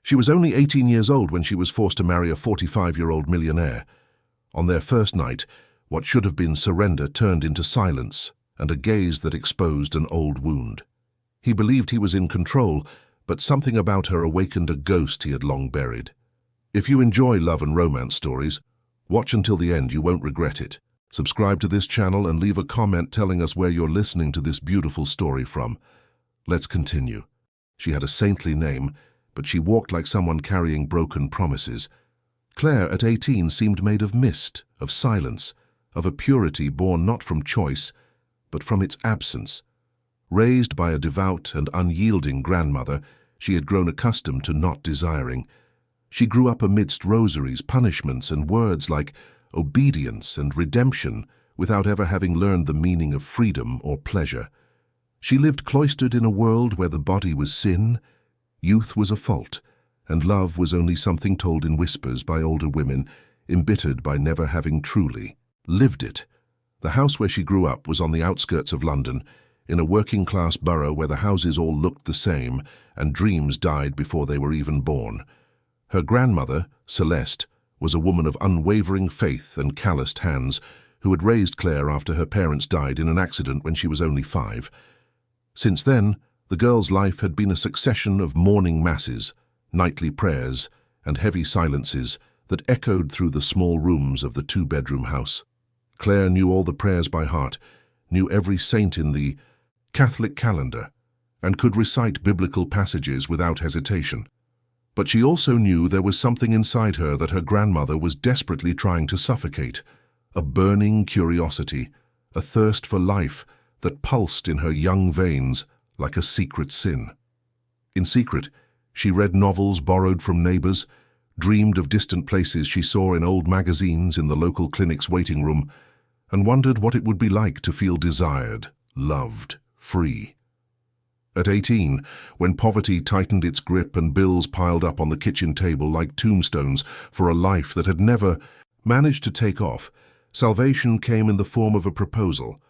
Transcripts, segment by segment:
She was only 18 years old when she was forced to marry a 45-year-old millionaire. On their first night, what should have been surrender turned into silence and a gaze that exposed an old wound. He believed he was in control, but something about her awakened a ghost he had long buried. If you enjoy love and romance stories, watch until the end, you won't regret it. Subscribe to this channel and leave a comment telling us where you're listening to this beautiful story from. Let's continue. She had a saintly name, but she walked like someone carrying broken promises. Claire, at 18, seemed made of mist, of silence, of a purity born not from choice, but from its absence. Raised by a devout and unyielding grandmother, she had grown accustomed to not desiring. She grew up amidst rosaries, punishments, and words like obedience and redemption without ever having learned the meaning of freedom or pleasure. She lived cloistered in a world where the body was sin, youth was a fault, and love was only something told in whispers by older women, embittered by never having truly lived it. The house where she grew up was on the outskirts of London, in a working-class borough where the houses all looked the same and dreams died before they were even born. Her grandmother, Celeste, was a woman of unwavering faith and calloused hands who had raised Claire after her parents died in an accident when she was only 5. Since then, the girl's life had been a succession of morning masses, nightly prayers, and heavy silences that echoed through the small rooms of the 2-bedroom house. Claire knew all the prayers by heart, knew every saint in the Catholic calendar, and could recite biblical passages without hesitation. But she also knew there was something inside her that her grandmother was desperately trying to suffocate, a burning curiosity, a thirst for life that pulsed in her young veins like a secret sin. In secret, she read novels borrowed from neighbors, dreamed of distant places she saw in old magazines in the local clinic's waiting room, and wondered what it would be like to feel desired, loved, free. At 18, when poverty tightened its grip and bills piled up on the kitchen table like tombstones for a life that had never managed to take off, salvation came in the form of a proposal.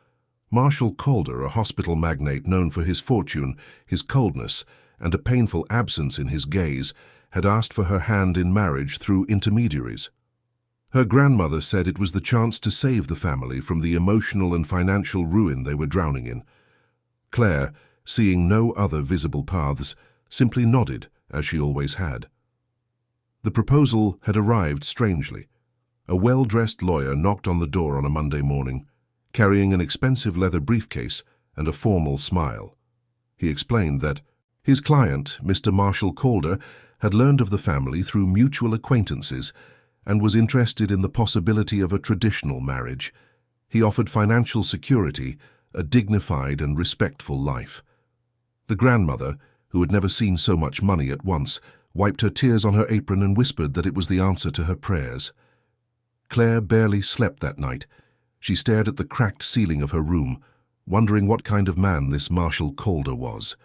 Marshall Calder, a hospital magnate known for his fortune, his coldness, and a painful absence in his gaze, had asked for her hand in marriage through intermediaries. Her grandmother said it was the chance to save the family from the emotional and financial ruin they were drowning in. Claire, seeing no other visible paths, simply nodded, as she always had. The proposal had arrived strangely. A well-dressed lawyer knocked on the door on a Monday morning, carrying an expensive leather briefcase and a formal smile. He explained that his client, Mr. Marshall Calder, had learned of the family through mutual acquaintances and was interested in the possibility of a traditional marriage. He offered financial security, a dignified and respectful life. The grandmother, who had never seen so much money at once, wiped her tears on her apron and whispered that it was the answer to her prayers. Claire barely slept that night. She stared at the cracked ceiling of her room, wondering what kind of man this Marshall Calder was.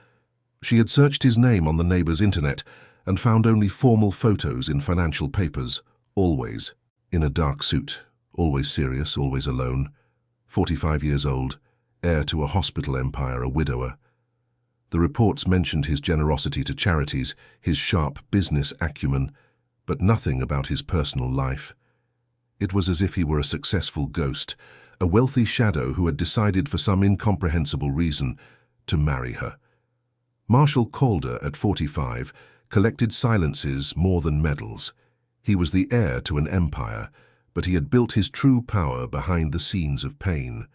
She had searched his name on the neighbor's internet and found only formal photos in financial papers, always in a dark suit, always serious, always alone, 45 years old, heir to a hospital empire, a widower. The reports mentioned his generosity to charities, his sharp business acumen, but nothing about his personal life. It was as if he were a successful ghost, a wealthy shadow who had decided for some incomprehensible reason to marry her. Marshall Calder, at 45, collected silences more than medals. He was the heir to an empire, but he had built his true power behind the scenes of pain.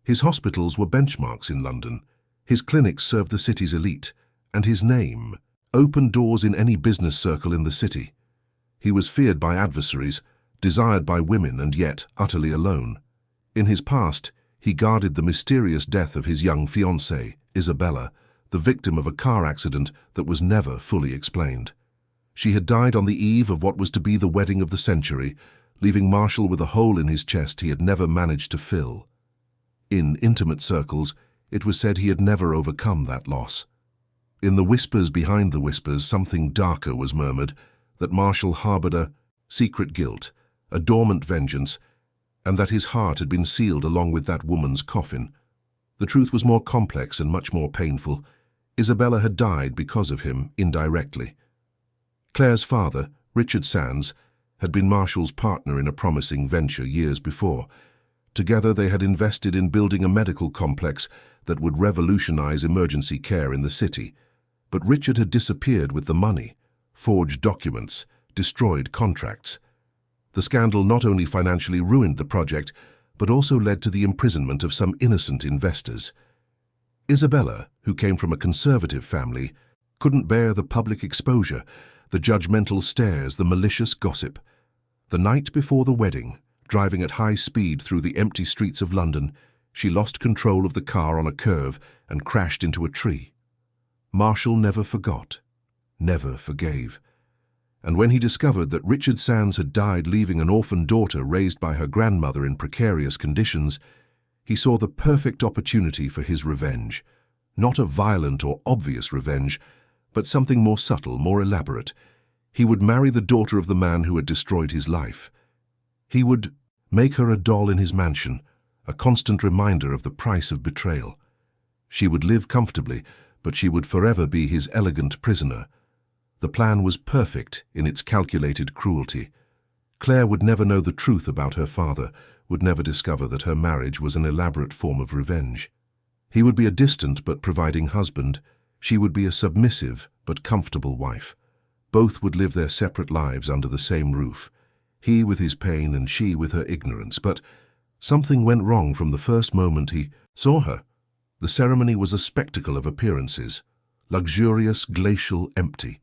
His hospitals were benchmarks in London. His clinics served the city's elite, and his name opened doors in any business circle in the city. He was feared by adversaries, desired by women, and yet utterly alone. In his past, he guarded the mysterious death of his young fiancée, Isabella, the victim of a car accident that was never fully explained. She had died on the eve of what was to be the wedding of the century, leaving Marshall with a hole in his chest he had never managed to fill. In intimate circles, it was said he had never overcome that loss. In the whispers behind the whispers, something darker was murmured, that Marshall harbored a secret guilt, a dormant vengeance, and that his heart had been sealed along with that woman's coffin. The truth was more complex and much more painful. Isabella had died because of him, indirectly. Claire's father, Richard Sands, had been Marshall's partner in a promising venture years before. Together they had invested in building a medical complex that would revolutionize emergency care in the city. But Richard had disappeared with the money, forged documents, destroyed contracts. The scandal not only financially ruined the project, but also led to the imprisonment of some innocent investors. Isabella, who came from a conservative family, couldn't bear the public exposure, the judgmental stares, the malicious gossip. The night before the wedding, driving at high speed through the empty streets of London, she lost control of the car on a curve and crashed into a tree. Marshall never forgot, never forgave. And when he discovered that Richard Sands had died leaving an orphan daughter raised by her grandmother in precarious conditions, he saw the perfect opportunity for his revenge. Not a violent or obvious revenge, but something more subtle, more elaborate. He would marry the daughter of the man who had destroyed his life. He would make her a doll in his mansion, a constant reminder of the price of betrayal. She would live comfortably, but she would forever be his elegant prisoner. The plan was perfect in its calculated cruelty. Claire would never know the truth about her father, would never discover that her marriage was an elaborate form of revenge. He would be a distant but providing husband. She would be a submissive but comfortable wife. Both would live their separate lives under the same roof, he with his pain and she with her ignorance. But something went wrong from the first moment he saw her. The ceremony was a spectacle of appearances, luxurious, glacial, empty.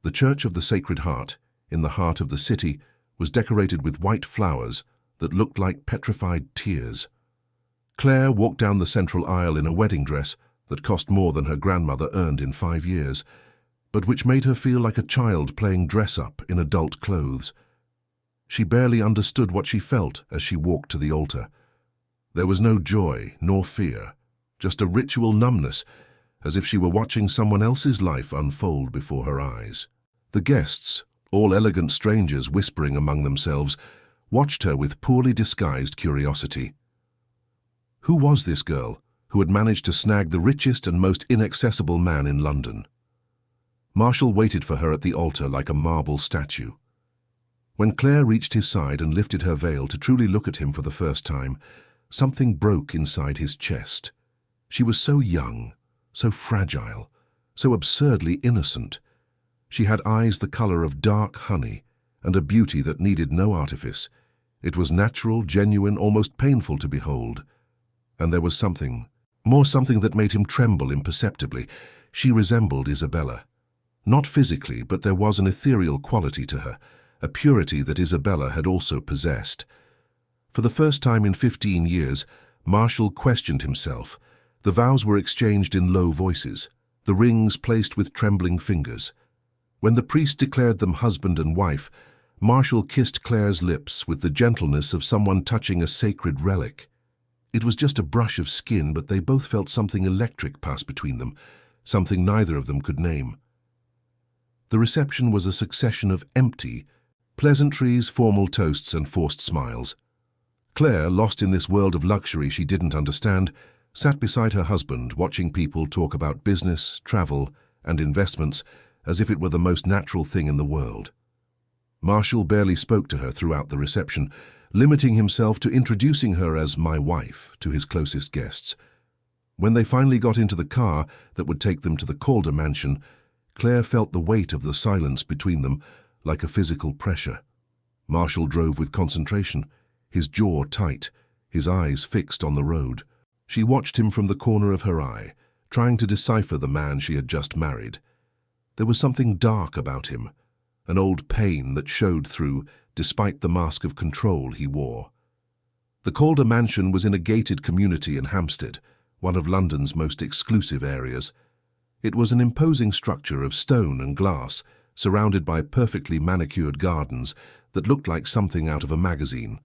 The Church of the Sacred Heart, in the heart of the city, was decorated with white flowers that looked like petrified tears. Claire walked down the central aisle in a wedding dress that cost more than her grandmother earned in 5 years, but which made her feel like a child playing dress-up in adult clothes. She barely understood what she felt as she walked to the altar. There was no joy nor fear, just a ritual numbness, as if she were watching someone else's life unfold before her eyes. The guests, all elegant strangers whispering among themselves, watched her with poorly disguised curiosity. Who was this girl who had managed to snag the richest and most inaccessible man in London? Marshall waited for her at the altar like a marble statue. When Claire reached his side and lifted her veil to truly look at him for the first time, something broke inside his chest. She was so young, so fragile, so absurdly innocent. She had eyes the color of dark honey and a beauty that needed no artifice. It was natural, genuine, almost painful to behold. And there was something that made him tremble imperceptibly. She resembled Isabella. Not physically, but there was an ethereal quality to her, a purity that Isabella had also possessed. For the first time in 15 years, Marshall questioned himself. The vows were exchanged in low voices, the rings placed with trembling fingers. When the priest declared them husband and wife, Marshall kissed Claire's lips with the gentleness of someone touching a sacred relic. It was just a brush of skin, but they both felt something electric pass between them, something neither of them could name. The reception was a succession of empty pleasantries, formal toasts, and forced smiles. Claire, lost in this world of luxury she didn't understand, sat beside her husband, watching people talk about business, travel, and investments as if it were the most natural thing in the world. Marshall barely spoke to her throughout the reception, limiting himself to introducing her as my wife to his closest guests. When they finally got into the car that would take them to the Calder mansion, Claire felt the weight of the silence between them like a physical pressure. Marshall drove with concentration, his jaw tight, his eyes fixed on the road. She watched him from the corner of her eye, trying to decipher the man she had just married. There was something dark about him, an old pain that showed through despite the mask of control he wore. The Calder mansion was in a gated community in Hampstead, one of London's most exclusive areas. It was an imposing structure of stone and glass, surrounded by perfectly manicured gardens that looked like something out of a magazine.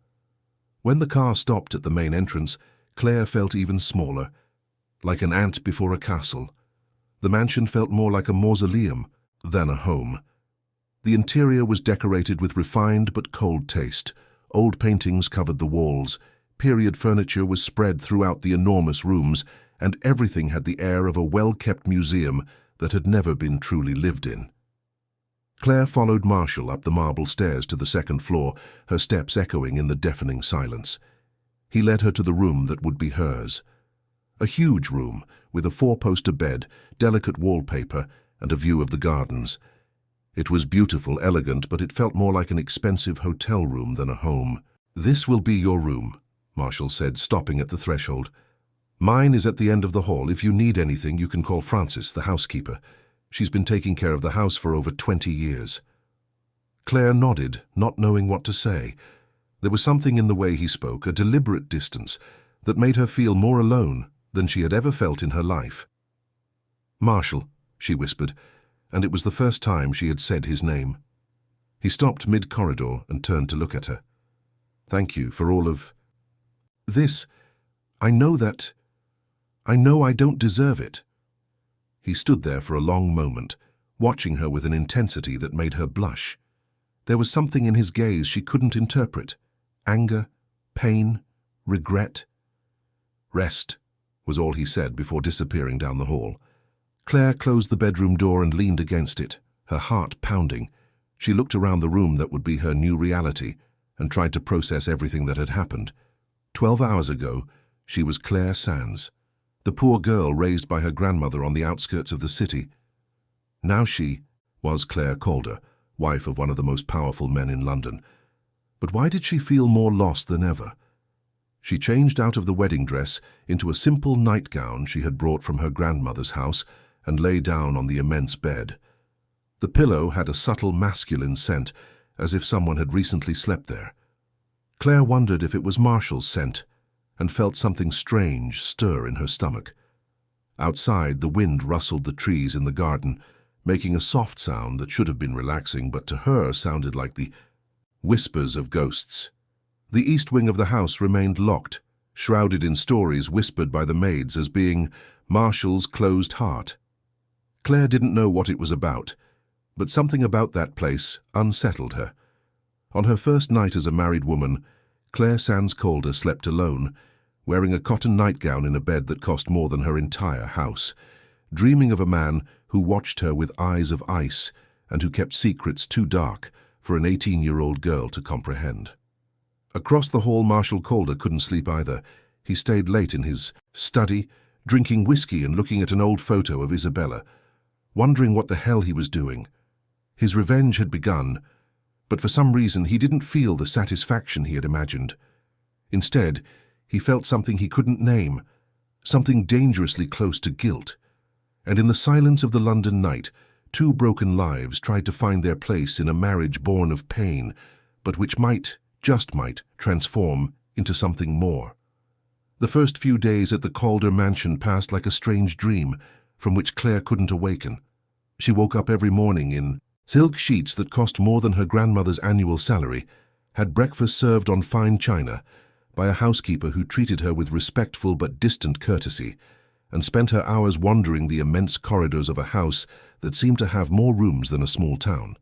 When the car stopped at the main entrance, Claire felt even smaller, like an ant before a castle. The mansion felt more like a mausoleum than a home. The interior was decorated with refined but cold taste. Old paintings covered the walls, period furniture was spread throughout the enormous rooms, and everything had the air of a well-kept museum that had never been truly lived in. Claire followed Marshall up the marble stairs to the second floor, her steps echoing in the deafening silence. He led her to the room that would be hers. A huge room, with a four-poster bed, delicate wallpaper, and a view of the gardens. It was beautiful, elegant, but it felt more like an expensive hotel room than a home. "This will be your room," Marshall said, stopping at the threshold. "Mine is at the end of the hall. If you need anything, you can call Frances, the housekeeper. She's been taking care of the house for over 20 years. Claire nodded, not knowing what to say. There was something in the way he spoke, a deliberate distance, that made her feel more alone than she had ever felt in her life. "Marshall," she whispered, and it was the first time she had said his name. He stopped mid-corridor and turned to look at her. "Thank you for all of this. I know I don't deserve it." He stood there for a long moment, watching her with an intensity that made her blush. There was something in his gaze she couldn't interpret. Anger, pain, regret. "Rest," was all he said before disappearing down the hall. Claire closed the bedroom door and leaned against it, her heart pounding. She looked around the room that would be her new reality and tried to process everything that had happened. 12 hours ago, she was Claire Sands, the poor girl raised by her grandmother on the outskirts of the city. Now she was Claire Calder, wife of one of the most powerful men in London. But why did she feel more lost than ever? She changed out of the wedding dress into a simple nightgown she had brought from her grandmother's house and lay down on the immense bed. The pillow had a subtle masculine scent, as if someone had recently slept there. Claire wondered if it was Marshall's scent, and felt something strange stir in her stomach. Outside, the wind rustled the trees in the garden, making a soft sound that should have been relaxing, but to her sounded like the whispers of ghosts. The east wing of the house remained locked, shrouded in stories whispered by the maids as being Marshall's closed heart. Claire didn't know what it was about, but something about that place unsettled her. On her first night as a married woman, Claire Sands Calder slept alone, wearing a cotton nightgown in a bed that cost more than her entire house, dreaming of a man who watched her with eyes of ice and who kept secrets too dark for an 18-year-old girl to comprehend. Across the hall, Marshall Calder couldn't sleep either. He stayed late in his study, drinking whiskey and looking at an old photo of Isabella, wondering what the hell he was doing. His revenge had begun, but for some reason he didn't feel the satisfaction he had imagined. Instead, he felt something he couldn't name, something dangerously close to guilt. And in the silence of the London night, two broken lives tried to find their place in a marriage born of pain, but which might, just might, transform into something more. The first few days at the Calder mansion passed like a strange dream from which Claire couldn't awaken. She woke up every morning in silk sheets that cost more than her grandmother's annual salary, had breakfast served on fine china by a housekeeper who treated her with respectful but distant courtesy, and spent her hours wandering the immense corridors of a house that seemed to have more rooms than a small town.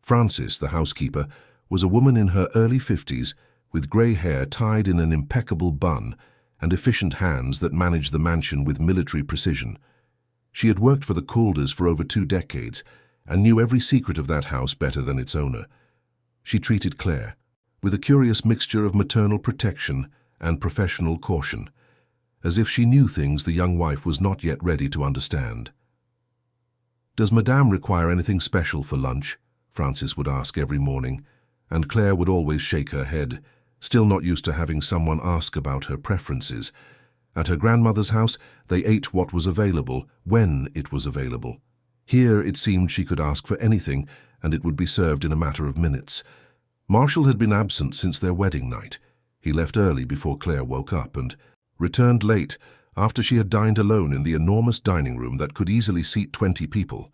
Frances, the housekeeper, was a woman in her early 50s with grey hair tied in an impeccable bun and efficient hands that managed the mansion with military precision. She had worked for the Calders for over 2 decades and knew every secret of that house better than its owner. She treated Claire with a curious mixture of maternal protection and professional caution, as if she knew things the young wife was not yet ready to understand. "Does Madame require anything special for lunch?" Frances would ask every morning, and Claire would always shake her head, still not used to having someone ask about her preferences. At her grandmother's house, they ate what was available, when it was available. Here it seemed she could ask for anything, and it would be served in a matter of minutes. Marshall had been absent since their wedding night. He left early before Claire woke up and returned late after she had dined alone in the enormous dining room that could easily seat 20 people.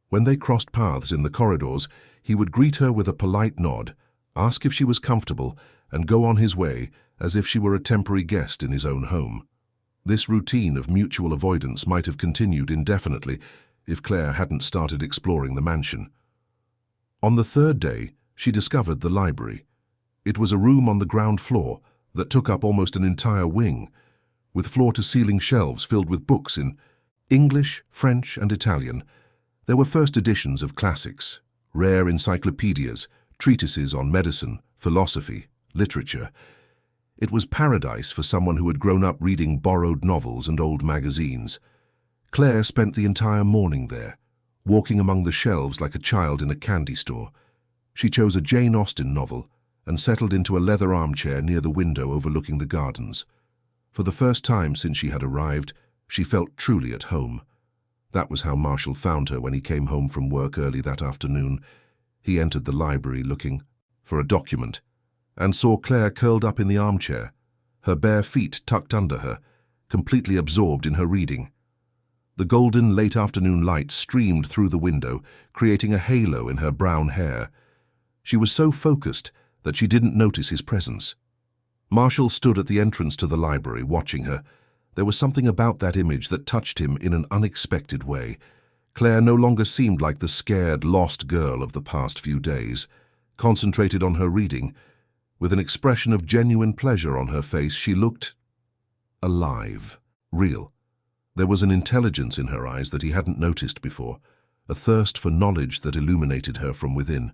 When they crossed paths in the corridors, he would greet her with a polite nod, ask if she was comfortable, and go on his way as if she were a temporary guest in his own home. This routine of mutual avoidance might have continued indefinitely if Claire hadn't started exploring the mansion. On the third day, she discovered the library. It was a room on the ground floor that took up almost an entire wing, with floor-to-ceiling shelves filled with books in English, French, and Italian. There were first editions of classics, rare encyclopedias, treatises on medicine, philosophy, literature. It was paradise for someone who had grown up reading borrowed novels and old magazines. Claire spent the entire morning there, walking among the shelves like a child in a candy store. She chose a Jane Austen novel and settled into a leather armchair near the window overlooking the gardens. For the first time since she had arrived, she felt truly at home. That was how Marshall found her when he came home from work early that afternoon. He entered the library looking for a document and saw Claire curled up in the armchair, her bare feet tucked under her, completely absorbed in her reading. The golden late afternoon light streamed through the window, creating a halo in her brown hair. She was so focused that she didn't notice his presence. Marshall stood at the entrance to the library, watching her. There was something about that image that touched him in an unexpected way. Claire no longer seemed like the scared, lost girl of the past few days. Concentrated on her reading, with an expression of genuine pleasure on her face, she looked alive, real. There was an intelligence in her eyes that he hadn't noticed before, a thirst for knowledge that illuminated her from within.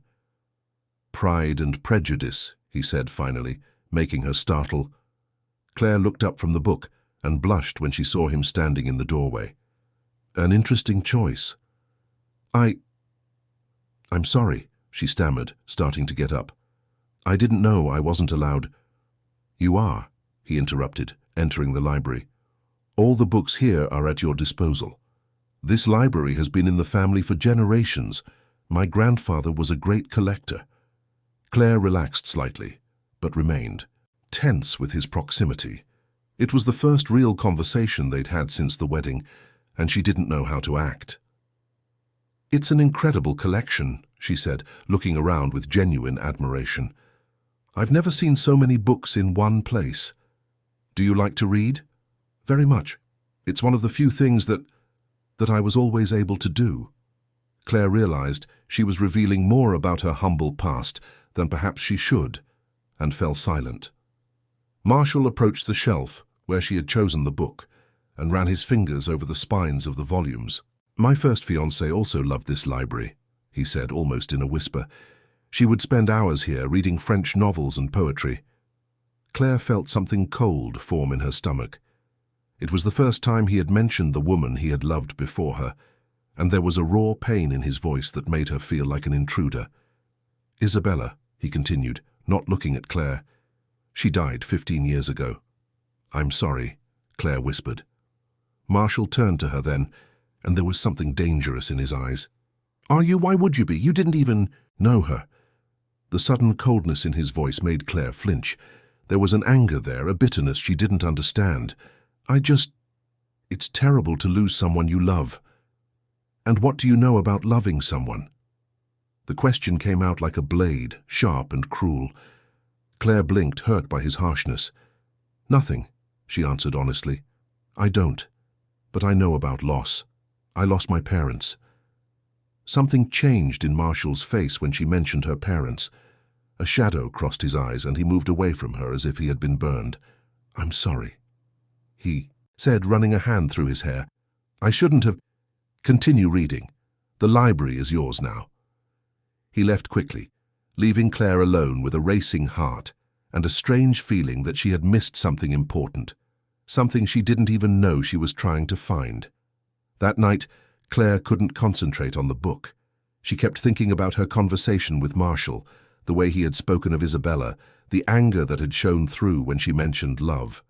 "Pride and Prejudice," he said finally, making her startle. Claire looked up from the book and blushed when she saw him standing in the doorway. "An interesting choice." I'm sorry," she stammered, starting to get up. "I didn't know I wasn't allowed." "You are," he interrupted, entering the library. "All the books here are at your disposal. This library has been in the family for generations. My grandfather was a great collector." Claire relaxed slightly, but remained tense with his proximity. It was the first real conversation they'd had since the wedding, and she didn't know how to act. "It's an incredible collection," she said, looking around with genuine admiration. "I've never seen so many books in one place. Do you like to read?" "Very much. It's one of the few things that I was always able to do." Claire realized she was revealing more about her humble past than perhaps she should, and fell silent. Marshall approached the shelf where she had chosen the book and ran his fingers over the spines of the volumes. "My first fiancée also loved this library," he said, almost in a whisper. "She would spend hours here reading French novels and poetry." Claire felt something cold form in her stomach. It was the first time he had mentioned the woman he had loved before her, and there was a raw pain in his voice that made her feel like an intruder. "Isabella," he continued, not looking at Claire. "She died 15 years ago." "I'm sorry," Claire whispered. Marshall turned to her then, and there was something dangerous in his eyes. "Are you? Why would you be? You didn't even know her." The sudden coldness in his voice made Claire flinch. There was an anger there, a bitterness she didn't understand. It's terrible to lose someone you love. And what do you know about loving someone?" The question came out like a blade, sharp and cruel. Claire blinked, hurt by his harshness. "Nothing," she answered honestly. "I don't. But I know about loss. I lost my parents." Something changed in Marshall's face when she mentioned her parents. A shadow crossed his eyes and he moved away from her as if he had been burned. "I'm sorry," he said, running a hand through his hair. "I shouldn't have—" "Continue reading. The library is yours now." He left quickly, leaving Claire alone with a racing heart and a strange feeling that she had missed something important, something she didn't even know she was trying to find. That night, Claire couldn't concentrate on the book. She kept thinking about her conversation with Marshall, the way he had spoken of Isabella, the anger that had shown through when she mentioned love.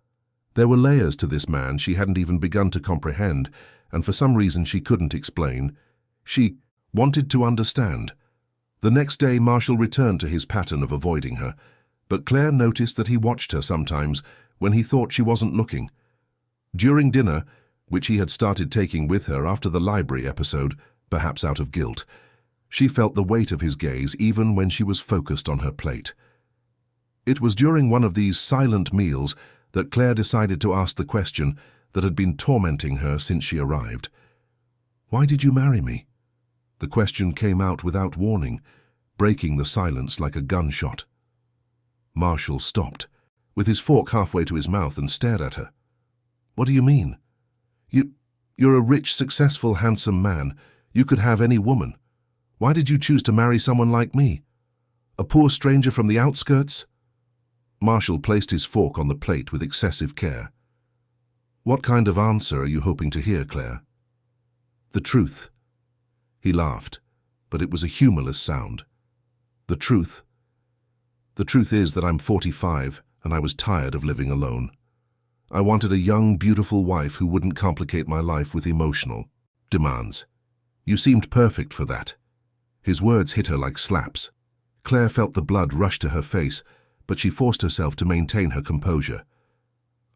There were layers to this man she hadn't even begun to comprehend, and for some reason she couldn't explain. She wanted to understand. The next day, Marshall returned to his pattern of avoiding her, but Claire noticed that he watched her sometimes when he thought she wasn't looking. During dinner, which he had started taking with her after the library episode, perhaps out of guilt, she felt the weight of his gaze even when she was focused on her plate. It was during one of these silent meals that Claire decided to ask the question that had been tormenting her since she arrived. "Why did you marry me?" The question came out without warning, breaking the silence like a gunshot. Marshall stopped, with his fork halfway to his mouth, and stared at her. "What do you mean? You're a rich, successful, handsome man. You could have any woman. Why did you choose to marry someone like me? A poor stranger from the outskirts?" Marshall placed his fork on the plate with excessive care. "What kind of answer are you hoping to hear, Claire?" "The truth." He laughed, but it was a humorless sound. "The truth? The truth is that I'm 45 and I was tired of living alone. I wanted a young, beautiful wife who wouldn't complicate my life with emotional demands. You seemed perfect for that." His words hit her like slaps. Claire felt the blood rush to her face, but she forced herself to maintain her composure.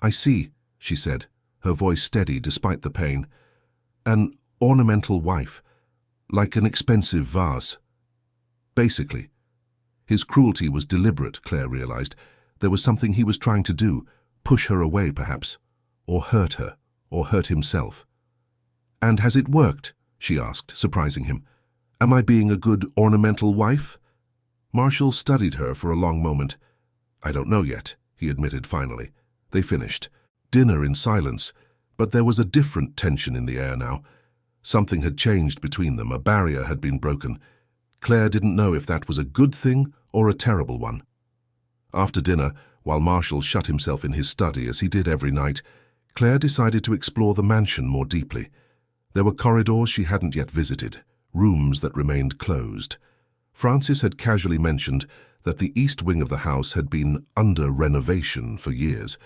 "I see," she said, her voice steady despite the pain. "An ornamental wife, like an expensive vase." Basically. His cruelty was deliberate, Claire realized. There was something he was trying to do, push her away perhaps, or hurt her, or hurt himself. "And has it worked?" she asked, surprising him. "Am I being a good ornamental wife?" Marshall studied her for a long moment. "I don't know yet," he admitted finally. They finished dinner in silence, but there was a different tension in the air now. Something had changed between them, a barrier had been broken. Claire didn't know if that was a good thing or a terrible one. After dinner, while Marshall shut himself in his study as he did every night, Claire decided to explore the mansion more deeply. There were corridors she hadn't yet visited, rooms that remained closed. Francis had casually mentioned that the east wing of the house had been under renovation for years,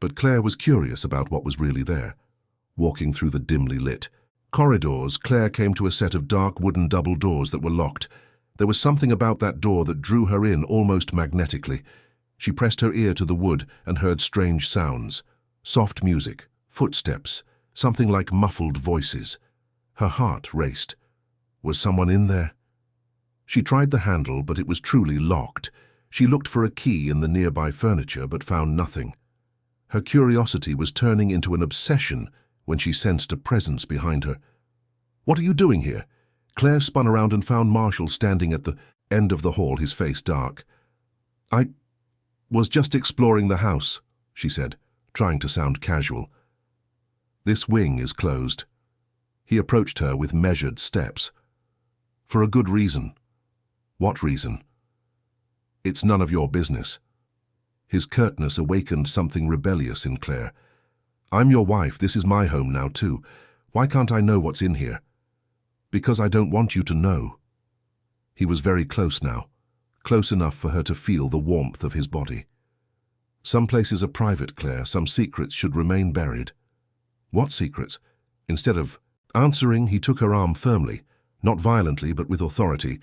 but Claire was curious about what was really there. Walking through the dimly lit corridors, Claire came to a set of dark wooden double doors that were locked. There was something about that door that drew her in almost magnetically. She pressed her ear to the wood and heard strange sounds. Soft music, footsteps, something like muffled voices. Her heart raced. Was someone in there? She tried the handle, but it was truly locked. She looked for a key in the nearby furniture, but found nothing. Her curiosity was turning into an obsession when she sensed a presence behind her. "What are you doing here?" Claire spun around and found Marshall standing at the end of the hall, his face dark. "I was just exploring the house," she said, trying to sound casual. "This wing is closed." He approached her with measured steps. "For a good reason." "What reason?" "It's none of your business." His curtness awakened something rebellious in Claire. "I'm your wife, this is my home now too. Why can't I know what's in here?" "Because I don't want you to know." He was very close now, close enough for her to feel the warmth of his body. "Some places are private, Claire. Some secrets should remain buried." "What secrets?" Instead of answering, he took her arm firmly, not violently but with authority,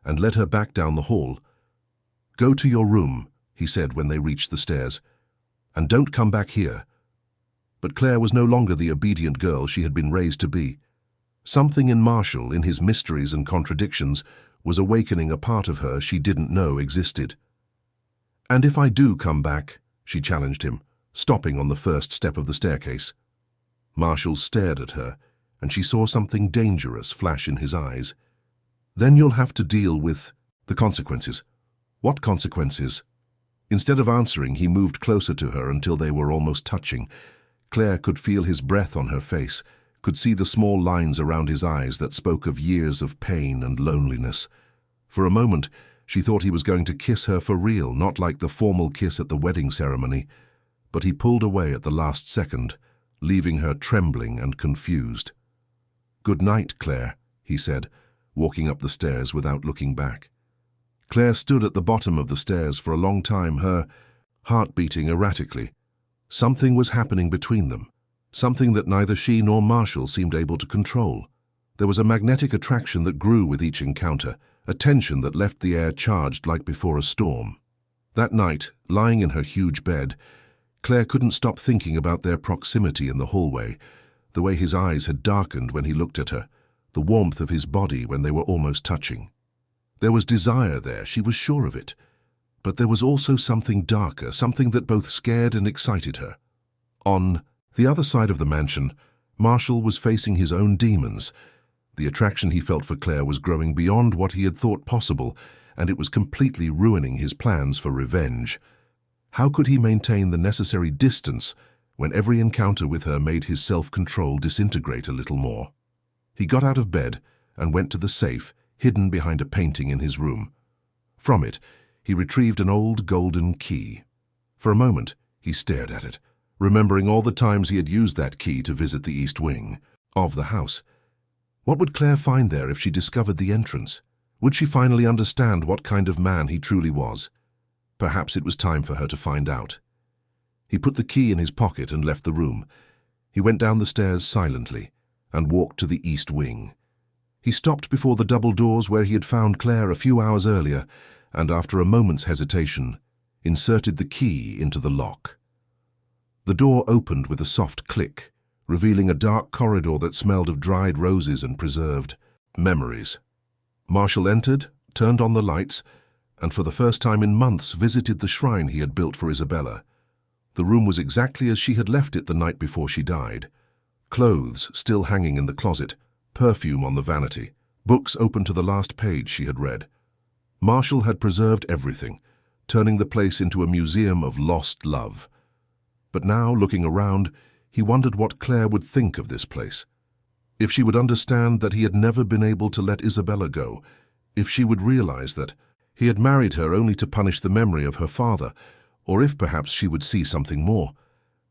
and led her back down the hall. "Go to your room," he said when they reached the stairs, "and don't come back here." But Claire was no longer the obedient girl she had been raised to be. Something in Marshall, in his mysteries and contradictions, was awakening a part of her she didn't know existed. "And if I do come back?" she challenged him, stopping on the first step of the staircase. Marshall stared at her, and she saw something dangerous flash in his eyes. "Then you'll have to deal with the consequences." "What consequences?" Instead of answering, he moved closer to her until they were almost touching. Claire could feel his breath on her face, could see the small lines around his eyes that spoke of years of pain and loneliness. For a moment, she thought he was going to kiss her for real, not like the formal kiss at the wedding ceremony. But he pulled away at the last second, leaving her trembling and confused. "Good night, Claire," he said, walking up the stairs without looking back. Claire stood at the bottom of the stairs for a long time, her heart beating erratically. Something was happening between them, something that neither she nor Marshall seemed able to control. There was a magnetic attraction that grew with each encounter, a tension that left the air charged like before a storm. That night, lying in her huge bed, Claire couldn't stop thinking about their proximity in the hallway, the way his eyes had darkened when he looked at her, the warmth of his body when they were almost touching. There was desire there, she was sure of it. But there was also something darker, something that both scared and excited her. On the other side of the mansion, Marshall was facing his own demons. The attraction he felt for Claire was growing beyond what he had thought possible, and it was completely ruining his plans for revenge. How could he maintain the necessary distance when every encounter with her made his self-control disintegrate a little more? He got out of bed and went to the safe, hidden behind a painting in his room. From it, he retrieved an old golden key. For a moment, he stared at it, remembering all the times he had used that key to visit the east wing of the house. What would Claire find there if she discovered the entrance? Would she finally understand what kind of man he truly was? Perhaps it was time for her to find out. He put the key in his pocket and left the room. He went down the stairs silently and walked to the east wing. He stopped before the double doors where he had found Claire a few hours earlier and, after a moment's hesitation, inserted the key into the lock. The door opened with a soft click, revealing a dark corridor that smelled of dried roses and preserved memories. Marshall entered, turned on the lights, and for the first time in months visited the shrine he had built for Isabella. The room was exactly as she had left it the night before she died. Clothes still hanging in the closet, perfume on the vanity, books open to the last page she had read. Marshall had preserved everything, turning the place into a museum of lost love. But now, looking around, he wondered what Claire would think of this place. If she would understand that he had never been able to let Isabella go, if she would realize that he had married her only to punish the memory of her father, or if perhaps she would see something more,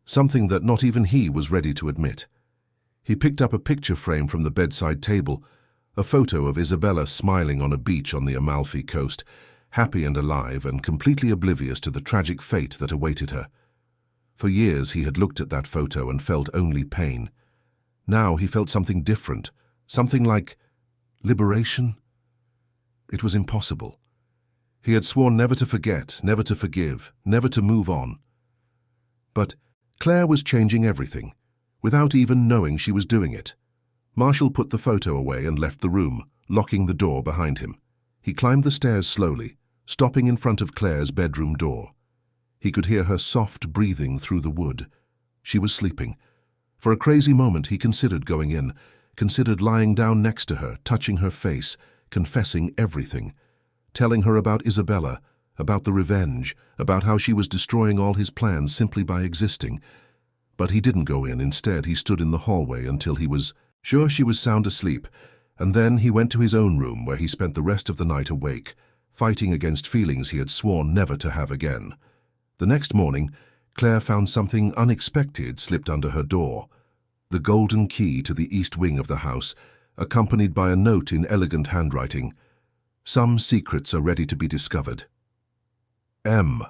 something that not even he was ready to admit. He picked up a picture frame from the bedside table, a photo of Isabella smiling on a beach on the Amalfi coast, happy and alive and completely oblivious to the tragic fate that awaited her. For years he had looked at that photo and felt only pain. Now he felt something different, something like liberation. It was impossible. He had sworn never to forget, never to forgive, never to move on. But Claire was changing everything, without even knowing she was doing it. Marshall put the photo away and left the room, locking the door behind him. He climbed the stairs slowly, stopping in front of Claire's bedroom door. He could hear her soft breathing through the wood. She was sleeping. For a crazy moment he considered going in, considered lying down next to her, touching her face, confessing everything, telling her about Isabella, about the revenge, about how she was destroying all his plans simply by existing. But he didn't go in. Instead, he stood in the hallway until he was sure she was sound asleep, and then he went to his own room where he spent the rest of the night awake, fighting against feelings he had sworn never to have again. The next morning, Claire found something unexpected slipped under her door. The golden key to the east wing of the house, accompanied by a note in elegant handwriting. Some secrets are ready to be discovered. M.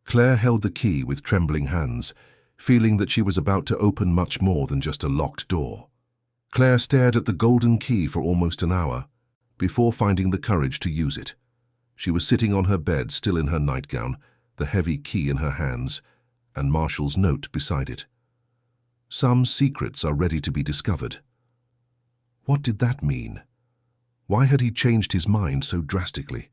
Claire held the key with trembling hands, feeling that she was about to open much more than just a locked door. Claire stared at the golden key for almost an hour, before finding the courage to use it. She was sitting on her bed, still in her nightgown, the heavy key in her hands, and Marshall's note beside it. Some secrets are ready to be discovered. What did that mean? Why had he changed his mind so drastically?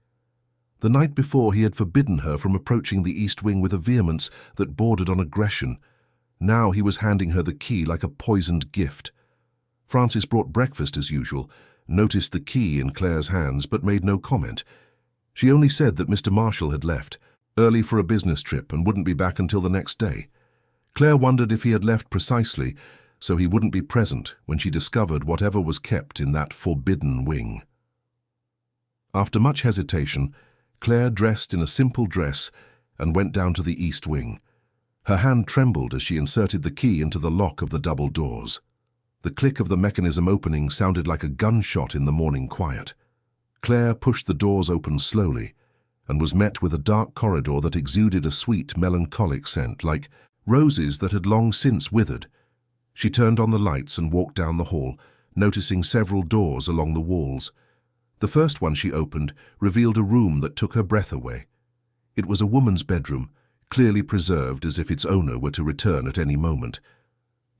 The night before he had forbidden her from approaching the east wing with a vehemence that bordered on aggression. Now he was handing her the key like a poisoned gift. Francis brought breakfast as usual, noticed the key in Claire's hands but made no comment. She only said that Mr. Marshall had left, early for a business trip, and wouldn't be back until the next day. Claire wondered if he had left precisely so he wouldn't be present when she discovered whatever was kept in that forbidden wing. After much hesitation, Claire dressed in a simple dress and went down to the east wing. Her hand trembled as she inserted the key into the lock of the double doors. The click of the mechanism opening sounded like a gunshot in the morning quiet. Claire pushed the doors open slowly and was met with a dark corridor that exuded a sweet, melancholic scent, like roses that had long since withered. She turned on the lights and walked down the hall, noticing several doors along the walls. The first one she opened revealed a room that took her breath away. It was a woman's bedroom, clearly preserved as if its owner were to return at any moment.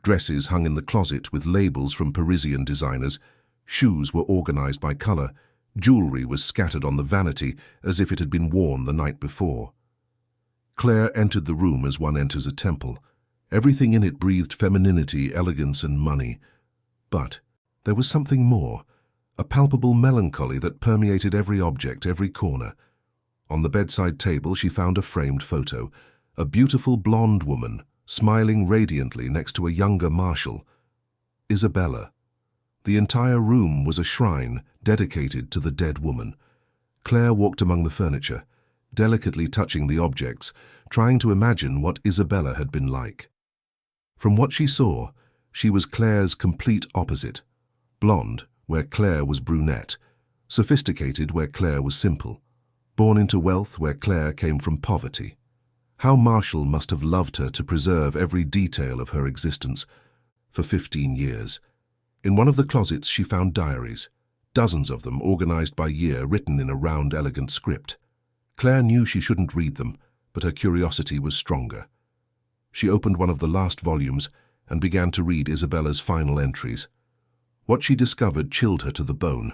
Dresses hung in the closet with labels from Parisian designers. Shoes were organized by color. Jewelry was scattered on the vanity as if it had been worn the night before. Claire entered the room as one enters a temple. Everything in it breathed femininity, elegance, and money. But there was something more, a palpable melancholy that permeated every object, every corner. On the bedside table she found a framed photo, a beautiful blonde woman, smiling radiantly next to a younger Marshall. Isabella. The entire room was a shrine dedicated to the dead woman. Claire walked among the furniture, delicately touching the objects, trying to imagine what Isabella had been like. From what she saw, she was Claire's complete opposite. Blonde, where Claire was brunette. Sophisticated, where Claire was simple. Born into wealth, where Claire came from poverty. How Marshall must have loved her to preserve every detail of her existence for 15 years. In one of the closets she found diaries, dozens of them organized by year, written in a round, elegant script. Claire knew she shouldn't read them, but her curiosity was stronger. She opened one of the last volumes and began to read Isabella's final entries. What she discovered chilled her to the bone.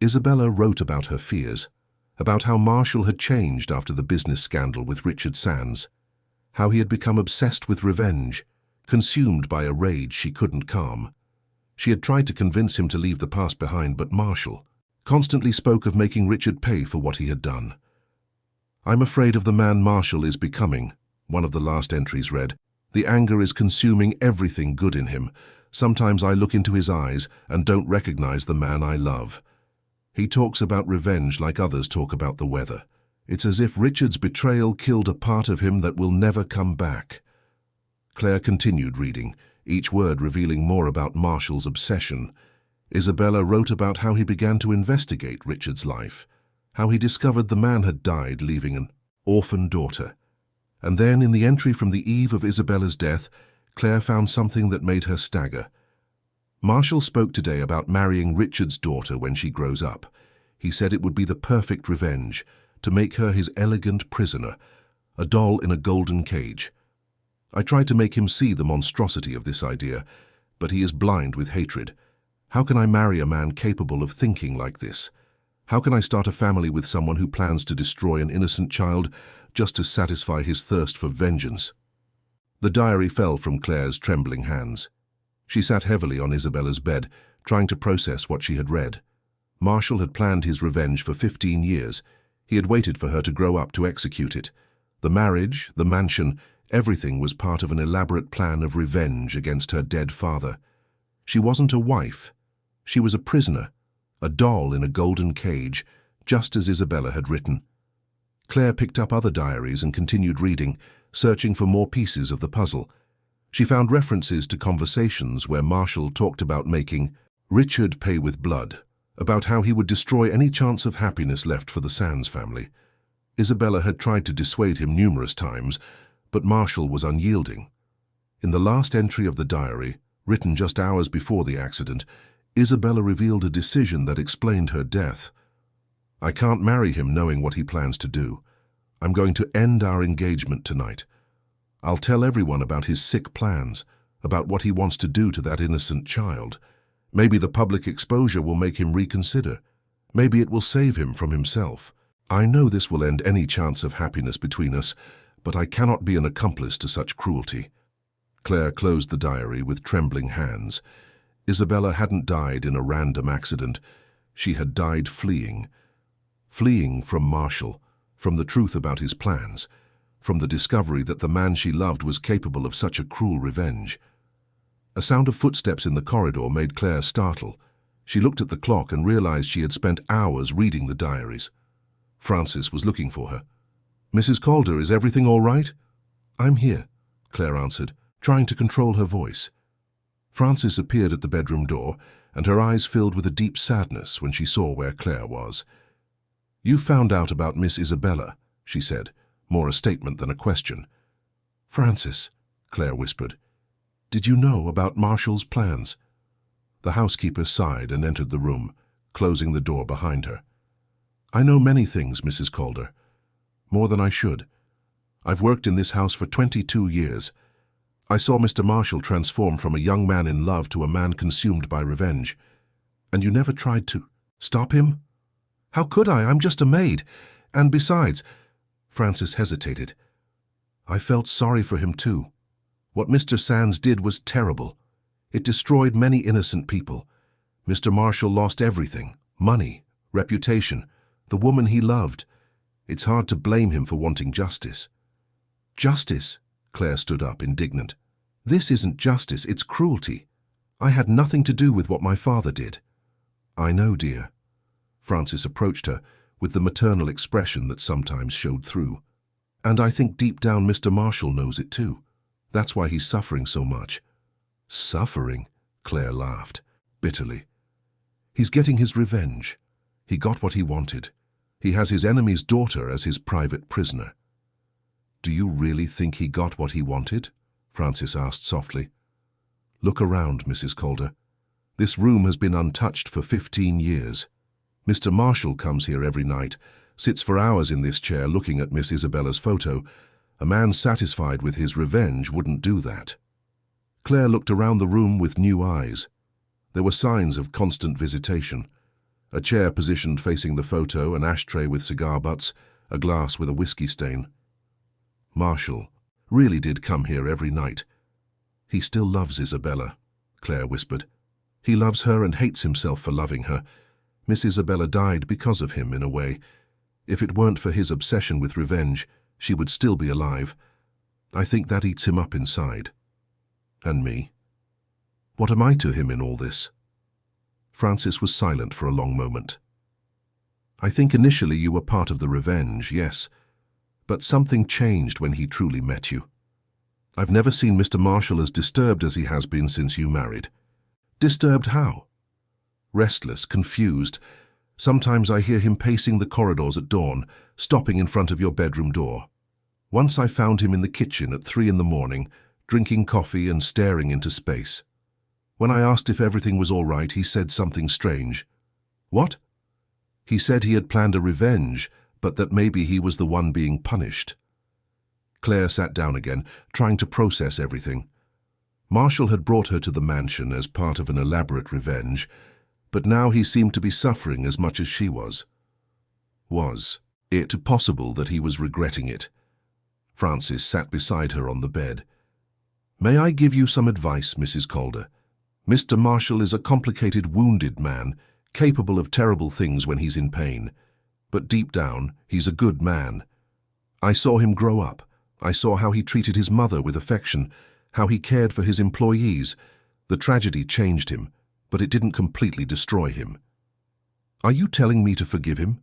Isabella wrote about her fears, about how Marshall had changed after the business scandal with Richard Sands, how he had become obsessed with revenge, consumed by a rage she couldn't calm. She had tried to convince him to leave the past behind, but Marshall constantly spoke of making Richard pay for what he had done. "I'm afraid of the man Marshall is becoming," one of the last entries read. "The anger is consuming everything good in him. Sometimes I look into his eyes and don't recognize the man I love. He talks about revenge like others talk about the weather. It's as if Richard's betrayal killed a part of him that will never come back." Claire continued reading, each word revealing more about Marshall's obsession. Isabella wrote about how he began to investigate Richard's life, how he discovered the man had died, leaving an orphan daughter. And then, in the entry from the eve of Isabella's death, Claire found something that made her stagger. Marshall spoke today about marrying Richard's daughter when she grows up. He said it would be the perfect revenge, to make her his elegant prisoner, a doll in a golden cage. I tried to make him see the monstrosity of this idea, but he is blind with hatred. How can I marry a man capable of thinking like this? How can I start a family with someone who plans to destroy an innocent child just to satisfy his thirst for vengeance? The diary fell from Claire's trembling hands. She sat heavily on Isabella's bed, trying to process what she had read. Marshall had planned his revenge for 15 years. He had waited for her to grow up to execute it. The marriage, the mansion, everything was part of an elaborate plan of revenge against her dead father. She wasn't a wife. She was a prisoner, a doll in a golden cage, just as Isabella had written. Claire picked up other diaries and continued reading, searching for more pieces of the puzzle. She found references to conversations where Marshall talked about making Richard pay with blood, about how he would destroy any chance of happiness left for the Sands family. Isabella had tried to dissuade him numerous times, but Marshall was unyielding. In the last entry of the diary, written just hours before the accident, Isabella revealed a decision that explained her death. "I can't marry him knowing what he plans to do. I'm going to end our engagement tonight. I'll tell everyone about his sick plans, about what he wants to do to that innocent child. Maybe the public exposure will make him reconsider. Maybe it will save him from himself. I know this will end any chance of happiness between us, but I cannot be an accomplice to such cruelty." Claire closed the diary with trembling hands. Isabella hadn't died in a random accident. She had died fleeing. Fleeing from Marshall, from the truth about his plans, from the discovery that the man she loved was capable of such a cruel revenge. A sound of footsteps in the corridor made Claire startle. She looked at the clock and realized she had spent hours reading the diaries. Francis was looking for her. "Mrs. Calder, is everything all right?" "I'm here," Claire answered, trying to control her voice. Francis appeared at the bedroom door, and her eyes filled with a deep sadness when she saw where Claire was. "You found out about Miss Isabella," she said, more a statement than a question. "Francis," Claire whispered, "did you know about Marshall's plans?" The housekeeper sighed and entered the room, closing the door behind her. "I know many things, Mrs. Calder. More than I should. I've worked in this house for 22 years. I saw Mr. Marshall transform from a young man in love to a man consumed by revenge. And you never tried to stop him?" "How could I? I'm just a maid. And besides—" Francis hesitated. "I felt sorry for him too. What Mr. Sands did was terrible. It destroyed many innocent people. Mr. Marshall lost everything: money, reputation, the woman he loved. It's hard to blame him for wanting justice." "Justice?" Claire stood up, indignant. "This isn't justice, it's cruelty. I had nothing to do with what my father did." "I know, dear. Francis approached her with the maternal expression that sometimes showed through. "And I think deep down Mr. Marshall knows it too. That's why he's suffering so much." "Suffering?" Claire laughed, bitterly. "He's getting his revenge. He got what he wanted. He has his enemy's daughter as his private prisoner." "Do you really think he got what he wanted?" Francis asked softly. "Look around, Mrs. Calder. This room has been untouched for 15 years. Mr. Marshall comes here every night, sits for hours in this chair looking at Miss Isabella's photo. A man satisfied with his revenge wouldn't do that." Claire looked around the room with new eyes. There were signs of constant visitation. A chair positioned facing the photo, an ashtray with cigar butts, a glass with a whiskey stain. Marshall really did come here every night. "He still loves Isabella," Claire whispered. "He loves her and hates himself for loving her. Miss Isabella died because of him, in a way. If it weren't for his obsession with revenge, she would still be alive. I think that eats him up inside. And me. What am I to him in all this?" Francis was silent for a long moment. "I think initially you were part of the revenge, yes. But something changed when he truly met you. I've never seen Mr. Marshall as disturbed as he has been since you married." "Disturbed how?" "Restless, confused. Sometimes I hear him pacing the corridors at dawn, stopping in front of your bedroom door. Once I found him in the kitchen at 3 in the morning, drinking coffee and staring into space. When I asked if everything was all right, he said something strange." "What?" "He said he had planned a revenge, but that maybe he was the one being punished." Claire sat down again, trying to process everything. Marshall had brought her to the mansion as part of an elaborate revenge, but now he seemed to be suffering as much as she was. Was it possible that he was regretting it? Francis sat beside her on the bed. "May I give you some advice, Mrs. Calder? Mr. Marshall is a complicated, wounded man, capable of terrible things when he's in pain. But deep down, he's a good man. I saw him grow up. I saw how he treated his mother with affection, how he cared for his employees. The tragedy changed him, but it didn't completely destroy him. Are you telling me to forgive him?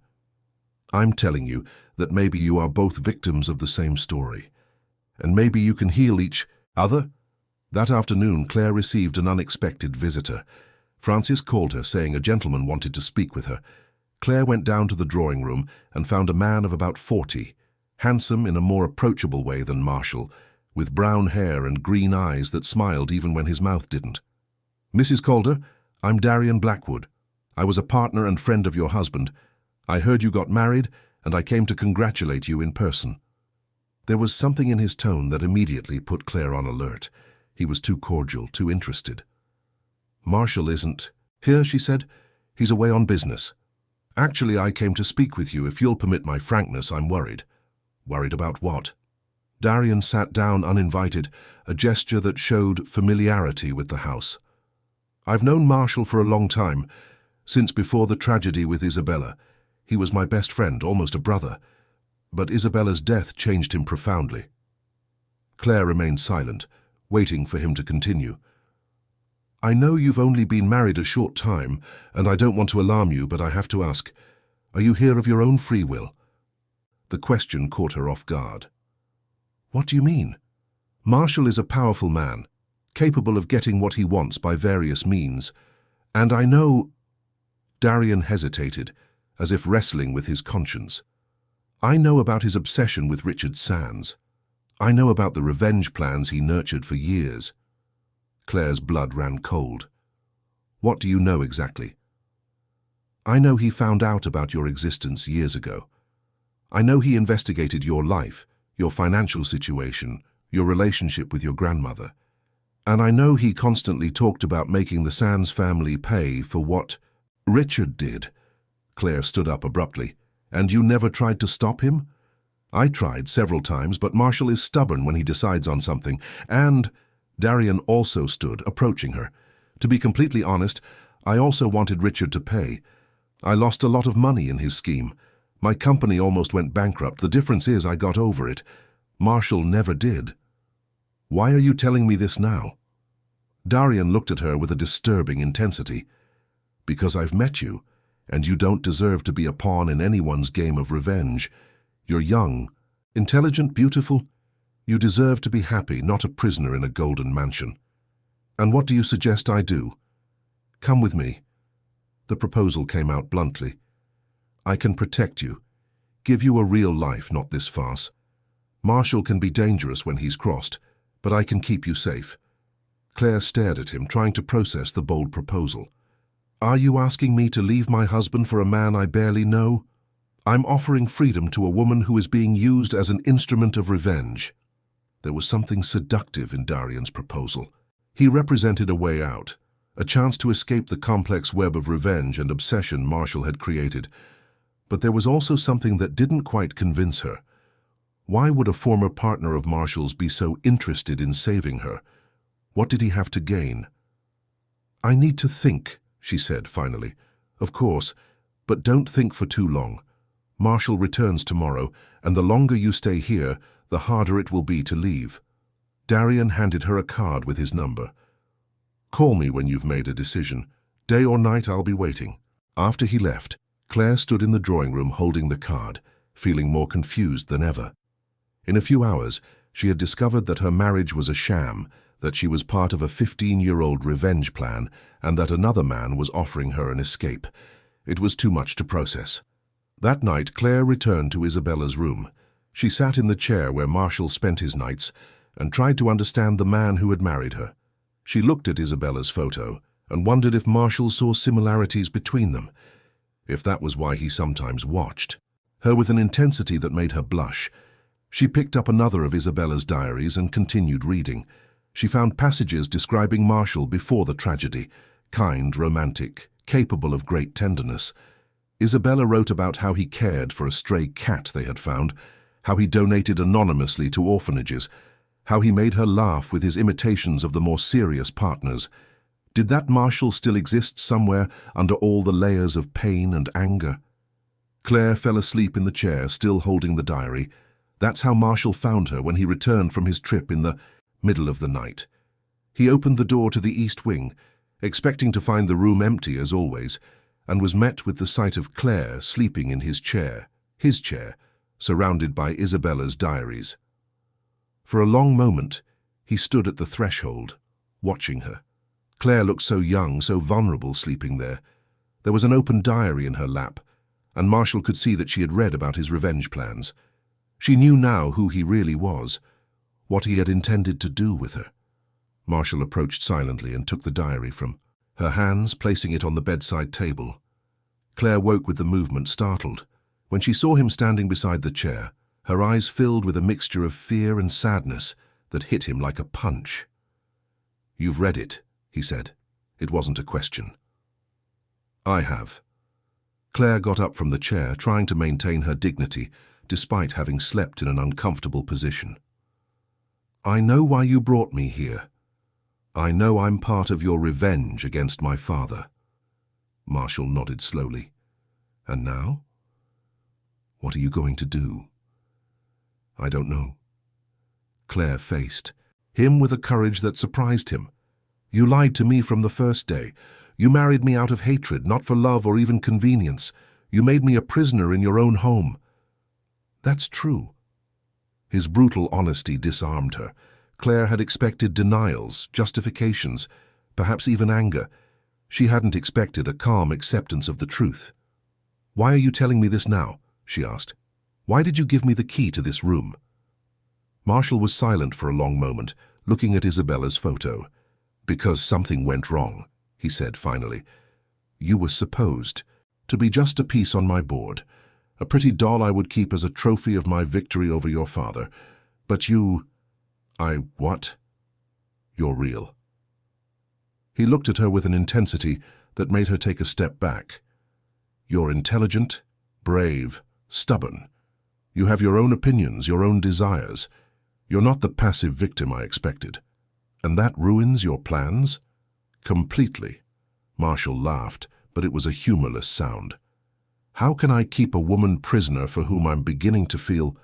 I'm telling you that maybe you are both victims of the same story, and maybe you can heal each other." That afternoon, Claire received an unexpected visitor. Francis called her, saying a gentleman wanted to speak with her. Claire went down to the drawing room and found a man of about 40, handsome in a more approachable way than Marshall, with brown hair and green eyes that smiled even when his mouth didn't. "Mrs. Calder, I'm Darian Blackwood. I was a partner and friend of your husband. I heard you got married, and I came to congratulate you in person." There was something in his tone that immediately put Claire on alert. He was too cordial, too interested. "Marshall isn't here," she said. "He's away on business. Actually, I came to speak with you. If you'll permit my frankness, I'm worried." "Worried about what?" Darian sat down uninvited, a gesture that showed familiarity with the house. "I've known Marshall for a long time, since before the tragedy with Isabella. He was my best friend, almost a brother. But Isabella's death changed him profoundly." Claire remained silent, waiting for him to continue. "I know you've only been married a short time, and I don't want to alarm you, but I have to ask, are you here of your own free will?" The question caught her off guard. "What do you mean?" "Marshall is a powerful man, capable of getting what he wants by various means. And I know—" Darian hesitated, as if wrestling with his conscience. "I know about his obsession with Richard Sands. I know about the revenge plans he nurtured for years." Claire's blood ran cold. "What do you know exactly?" "I know he found out about your existence years ago. I know he investigated your life, your financial situation, your relationship with your grandmother. And I know he constantly talked about making the Sands family pay for what Richard did." Claire stood up abruptly. "And you never tried to stop him?" "I tried several times, but Marshall is stubborn when he decides on something. And—" Darian also stood, approaching her. "To be completely honest, I also wanted Richard to pay. I lost a lot of money in his scheme. My company almost went bankrupt. The difference is I got over it. Marshall never did." "Why are you telling me this now?" Darian looked at her with a disturbing intensity. "Because I've met you, And you don't deserve to be a pawn in anyone's game of revenge. You're young, intelligent, beautiful. You deserve to be happy, not a prisoner in a golden mansion. And what do you suggest I do? Come with me. The proposal came out bluntly. I can protect you, give you a real life, not this farce. Marshall can be dangerous when he's crossed, but I can keep you safe. Claire stared at him, trying to process the bold proposal. Are you asking me to leave my husband for a man I barely know? I'm offering freedom to a woman who is being used as an instrument of revenge. There was something seductive in Darian's proposal. He represented a way out, a chance to escape the complex web of revenge and obsession Marshall had created. But there was also something that didn't quite convince her. Why would a former partner of Marshall's be so interested in saving her? What did he have to gain? I need to think, she said finally. Of course, but don't think for too long. Marshall returns tomorrow, and the longer you stay here, the harder it will be to leave. Darian handed her a card with his number. Call me when you've made a decision. Day or night, I'll be waiting. After he left, Claire stood in the drawing room holding the card, feeling more confused than ever. In a few hours, she had discovered that her marriage was a sham, that she was part of a 15-year-old revenge plan, and that another man was offering her an escape. It was too much to process. That night, Claire returned to Isabella's room. She sat in the chair where Marshall spent his nights and tried to understand the man who had married her. She looked at Isabella's photo and wondered if Marshall saw similarities between them, if that was why he sometimes watched her with an intensity that made her blush. She picked up another of Isabella's diaries and continued reading. She found passages describing Marshall before the tragedy, kind, romantic, capable of great tenderness. Isabella wrote about how he cared for a stray cat they had found, how he donated anonymously to orphanages, how he made her laugh with his imitations of the more serious partners. Did that Marshall still exist somewhere under all the layers of pain and anger? Claire fell asleep in the chair, still holding the diary. That's how Marshall found her when he returned from his trip in the middle of the night. He opened the door to the east wing, expecting to find the room empty as always, and was met with the sight of Claire sleeping in his chair, surrounded by Isabella's diaries. For a long moment, he stood at the threshold, watching her. Claire looked so young, so vulnerable sleeping there. There was an open diary in her lap, and Marshall could see that she had read about his revenge plans. She knew now who he really was, what he had intended to do with her. Marshall approached silently and took the diary from her hands, placing it on the bedside table. Claire woke with the movement, startled. When she saw him standing beside the chair, her eyes filled with a mixture of fear and sadness that hit him like a punch. "You've read it," he said. It wasn't a question. "I have." Claire got up from the chair, trying to maintain her dignity, despite having slept in an uncomfortable position. "I know why you brought me here. I know I'm part of your revenge against my father." Marshall nodded slowly. "And now? What are you going to do?" "I don't know." Claire faced him with a courage that surprised him. "You lied to me from the first day. You married me out of hatred, not for love or even convenience. You made me a prisoner in your own home." "That's true." His brutal honesty disarmed her. Claire had expected denials, justifications, perhaps even anger. She hadn't expected a calm acceptance of the truth. "Why are you telling me this now?" she asked. "Why did you give me the key to this room?" Marshall was silent for a long moment, looking at Isabella's photo. "Because something went wrong," he said finally. "You were supposed to be just a piece on my board, a pretty doll I would keep as a trophy of my victory over your father. But you... What? You're real." He looked at her with an intensity that made her take a step back. "You're intelligent, brave, stubborn. You have your own opinions, your own desires. You're not the passive victim I expected. And that ruins your plans?" "Completely." Marshall laughed, but it was a humorless sound. "How can I keep a woman prisoner for whom I'm beginning to feel—"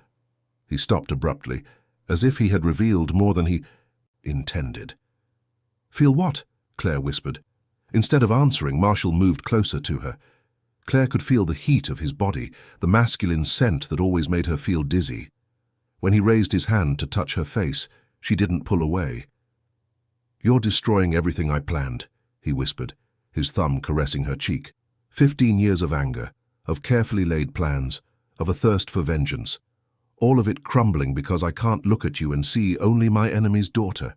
He stopped abruptly, as if he had revealed more than he intended. "Feel what?" Claire whispered. Instead of answering, Marshall moved closer to her. Claire could feel the heat of his body, the masculine scent that always made her feel dizzy. When he raised his hand to touch her face, she didn't pull away. "You're destroying everything I planned," he whispered, his thumb caressing her cheek. 15 years of anger, of carefully laid plans, of a thirst for vengeance. All of it crumbling because I can't look at you and see only my enemy's daughter.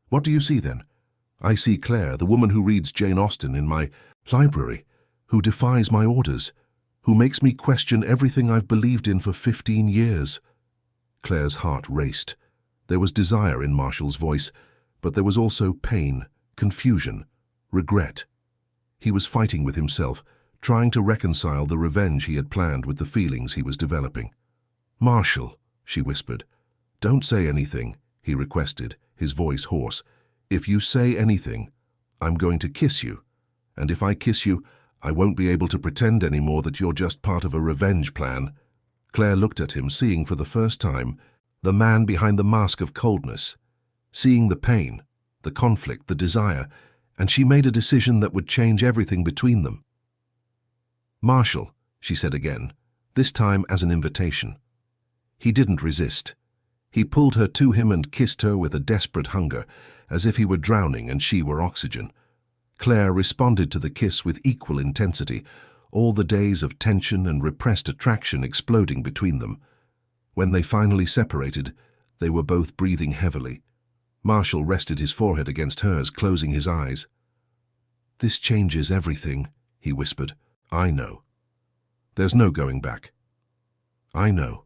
What do you see then? I see Claire, the woman who reads Jane Austen in my library, who defies my orders, who makes me question everything I've believed in for 15 years. Claire's heart raced. There was desire in Marshall's voice, but there was also pain, confusion, regret. He was fighting with himself, trying to reconcile the revenge he had planned with the feelings he was developing. "Marshall," she whispered. "Don't say anything," he requested, his voice hoarse. "If you say anything, I'm going to kiss you. And if I kiss you, I won't be able to pretend anymore that you're just part of a revenge plan." Claire looked at him, seeing for the first time the man behind the mask of coldness, seeing the pain, the conflict, the desire, and she made a decision that would change everything between them. "Marshall," she said again, this time as an invitation. He didn't resist. He pulled her to him and kissed her with a desperate hunger, as if he were drowning and she were oxygen. Claire responded to the kiss with equal intensity, all the days of tension and repressed attraction exploding between them. When they finally separated, they were both breathing heavily. Marshall rested his forehead against hers, closing his eyes. "This changes everything," he whispered. "I know. There's no going back. I know."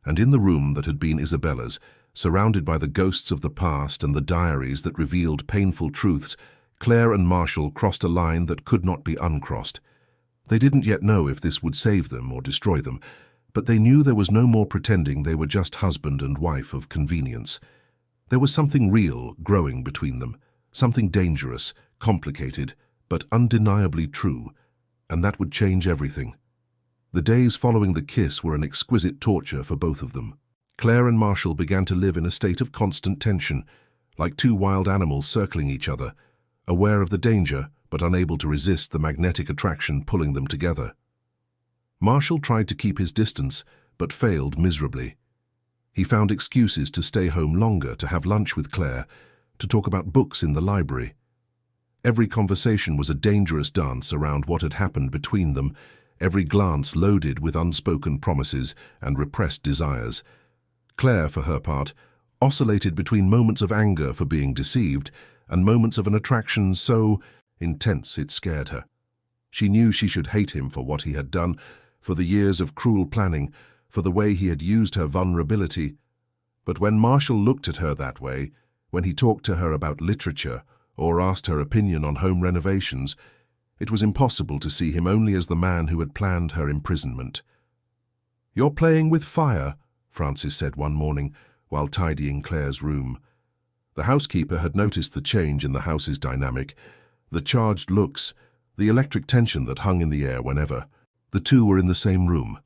And in the room that had been Isabella's, surrounded by the ghosts of the past and the diaries that revealed painful truths, Claire and Marshall crossed a line that could not be uncrossed. They didn't yet know if this would save them or destroy them, but they knew there was no more pretending they were just husband and wife of convenience. There was something real growing between them, something dangerous, complicated, but undeniably true, and that would change everything. The days following the kiss were an exquisite torture for both of them. Claire and Marshall began to live in a state of constant tension, like two wild animals circling each other, aware of the danger but unable to resist the magnetic attraction pulling them together. Marshall tried to keep his distance, but failed miserably. He found excuses to stay home longer, to have lunch with Claire, to talk about books in the library. Every conversation was a dangerous dance around what had happened between them, every glance loaded with unspoken promises and repressed desires. Claire, for her part, oscillated between moments of anger for being deceived and moments of an attraction so intense it scared her. She knew she should hate him for what he had done, for the years of cruel planning, for the way he had used her vulnerability. But when Marshall looked at her that way, when he talked to her about literature or asked her opinion on home renovations, it was impossible to see him only as the man who had planned her imprisonment. "You're playing with fire," Frances said one morning while tidying Claire's room. The housekeeper had noticed the change in the house's dynamic, the charged looks, the electric tension that hung in the air whenever. The two were in the same room.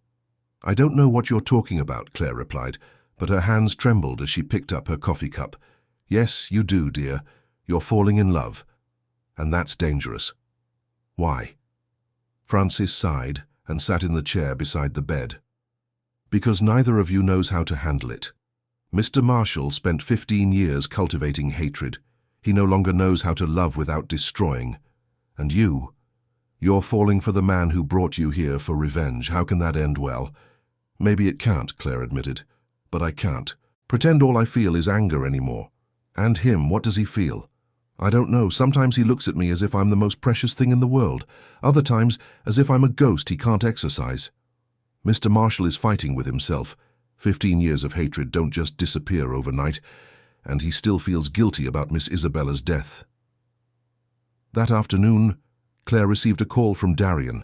"I don't know what you're talking about," Claire replied, but her hands trembled as she picked up her coffee cup. "Yes, you do, dear. You're falling in love. And that's dangerous." "Why?" Frances sighed and sat in the chair beside the bed. "Because neither of you knows how to handle it. Mr. Marshall spent 15 years cultivating hatred. He no longer knows how to love without destroying. And you're falling for the man who brought you here for revenge. How can that end well?" "Maybe it can't," Claire admitted. "But I can't pretend all I feel is anger anymore. And him, what does he feel? I don't know. Sometimes he looks at me as if I'm the most precious thing in the world. Other times, as if I'm a ghost he can't exorcise. Mr. Marshall is fighting with himself. 15 years of hatred don't just disappear overnight, and he still feels guilty about Miss Isabella's death." That afternoon, Claire received a call from Darian.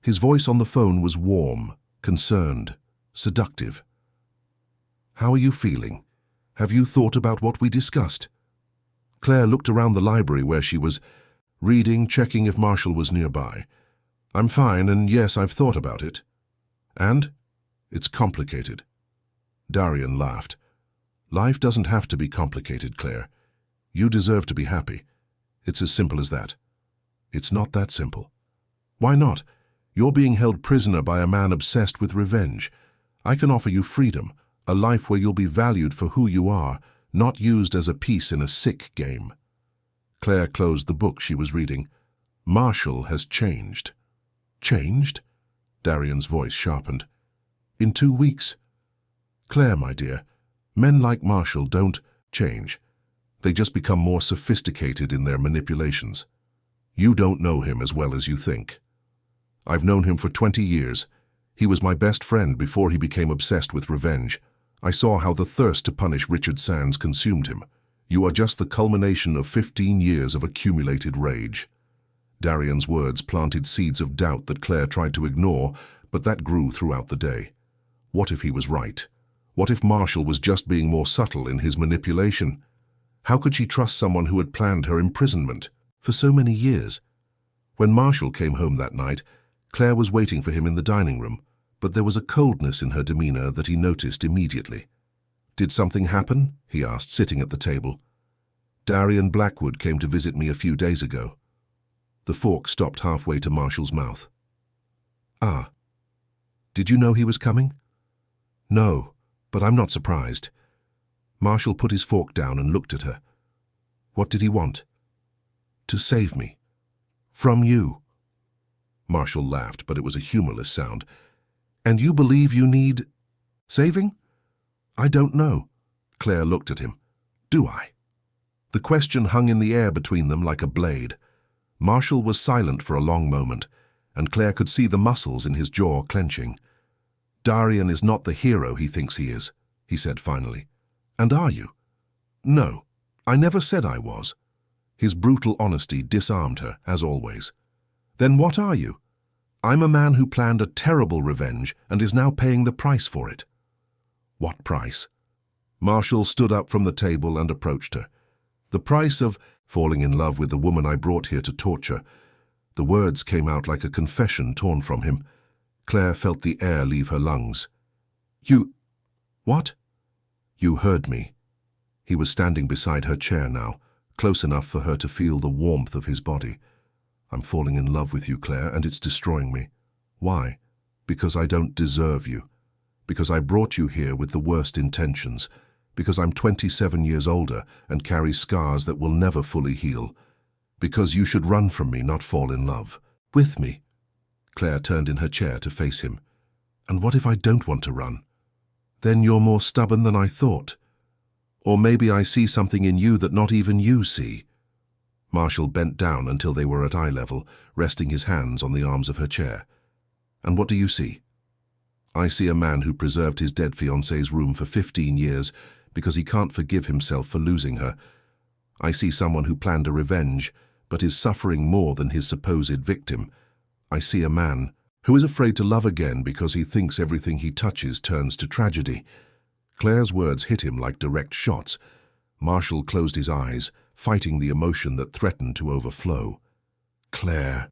His voice on the phone was warm, concerned, seductive. "How are you feeling? Have you thought about what we discussed?" Claire looked around the library where she was, reading, checking if Marshall was nearby. "I'm fine, and yes, I've thought about it." "And?" "It's complicated." Darian laughed. "Life doesn't have to be complicated, Claire. You deserve to be happy. It's as simple as that." "It's not that simple." "Why not? You're being held prisoner by a man obsessed with revenge. I can offer you freedom, a life where you'll be valued for who you are, not used as a piece in a sick game." Claire closed the book she was reading. "Marshall has changed." "Changed?" Darian's voice sharpened. "In 2 weeks?" "Claire, my dear, men like Marshall don't change. They just become more sophisticated in their manipulations. You don't know him as well as you think. I've known him for 20 years. He was my best friend before he became obsessed with revenge. I saw how the thirst to punish Richard Sands consumed him. You are just the culmination of 15 years of accumulated rage." Darian's words planted seeds of doubt that Claire tried to ignore, but that grew throughout the day. What if he was right? What if Marshall was just being more subtle in his manipulation? How could she trust someone who had planned her imprisonment for so many years? When Marshall came home that night, Claire was waiting for him in the dining room, but there was a coldness in her demeanor that he noticed immediately. "Did something happen?" he asked, sitting at the table. "Darian Blackwood came to visit me a few days ago." The fork stopped halfway to Marshall's mouth. "Ah. Did you know he was coming?" "No, but I'm not surprised." Marshall put his fork down and looked at her. "What did he want?" "To save me. From you." Marshall laughed, but it was a humorless sound. "And you believe you need saving?" "I don't know." Claire looked at him. "Do I?" The question hung in the air between them like a blade. Marshall was silent for a long moment, and Claire could see the muscles in his jaw clenching. "Darian is not the hero he thinks he is," he said finally. "And are you?" "No, I never said I was." His brutal honesty disarmed her, as always. "Then what are you?" "I'm a man who planned a terrible revenge and is now paying the price for it." "What price?" Marshall stood up from the table and approached her. "The price of falling in love with the woman I brought here to torture." The words came out like a confession torn from him. Claire felt the air leave her lungs. "You... what?" "You heard me." He was standing beside her chair now, close enough for her to feel the warmth of his body. "I'm falling in love with you, Claire, and it's destroying me." "Why?" "Because I don't deserve you. Because I brought you here with the worst intentions. Because I'm 27 years older and carry scars that will never fully heal. Because you should run from me, not fall in love. With me." Claire turned in her chair to face him. "And what if I don't want to run?" "Then you're more stubborn than I thought. Or maybe I see something in you that not even you see." Marshall bent down until they were at eye level, resting his hands on the arms of her chair. "And what do you see?" "I see a man who preserved his dead fiancée's room for 15 years because he can't forgive himself for losing her. I see someone who planned a revenge, but is suffering more than his supposed victim. I see a man who is afraid to love again because he thinks everything he touches turns to tragedy." Claire's words hit him like direct shots. Marshall closed his eyes, fighting the emotion that threatened to overflow. "Claire.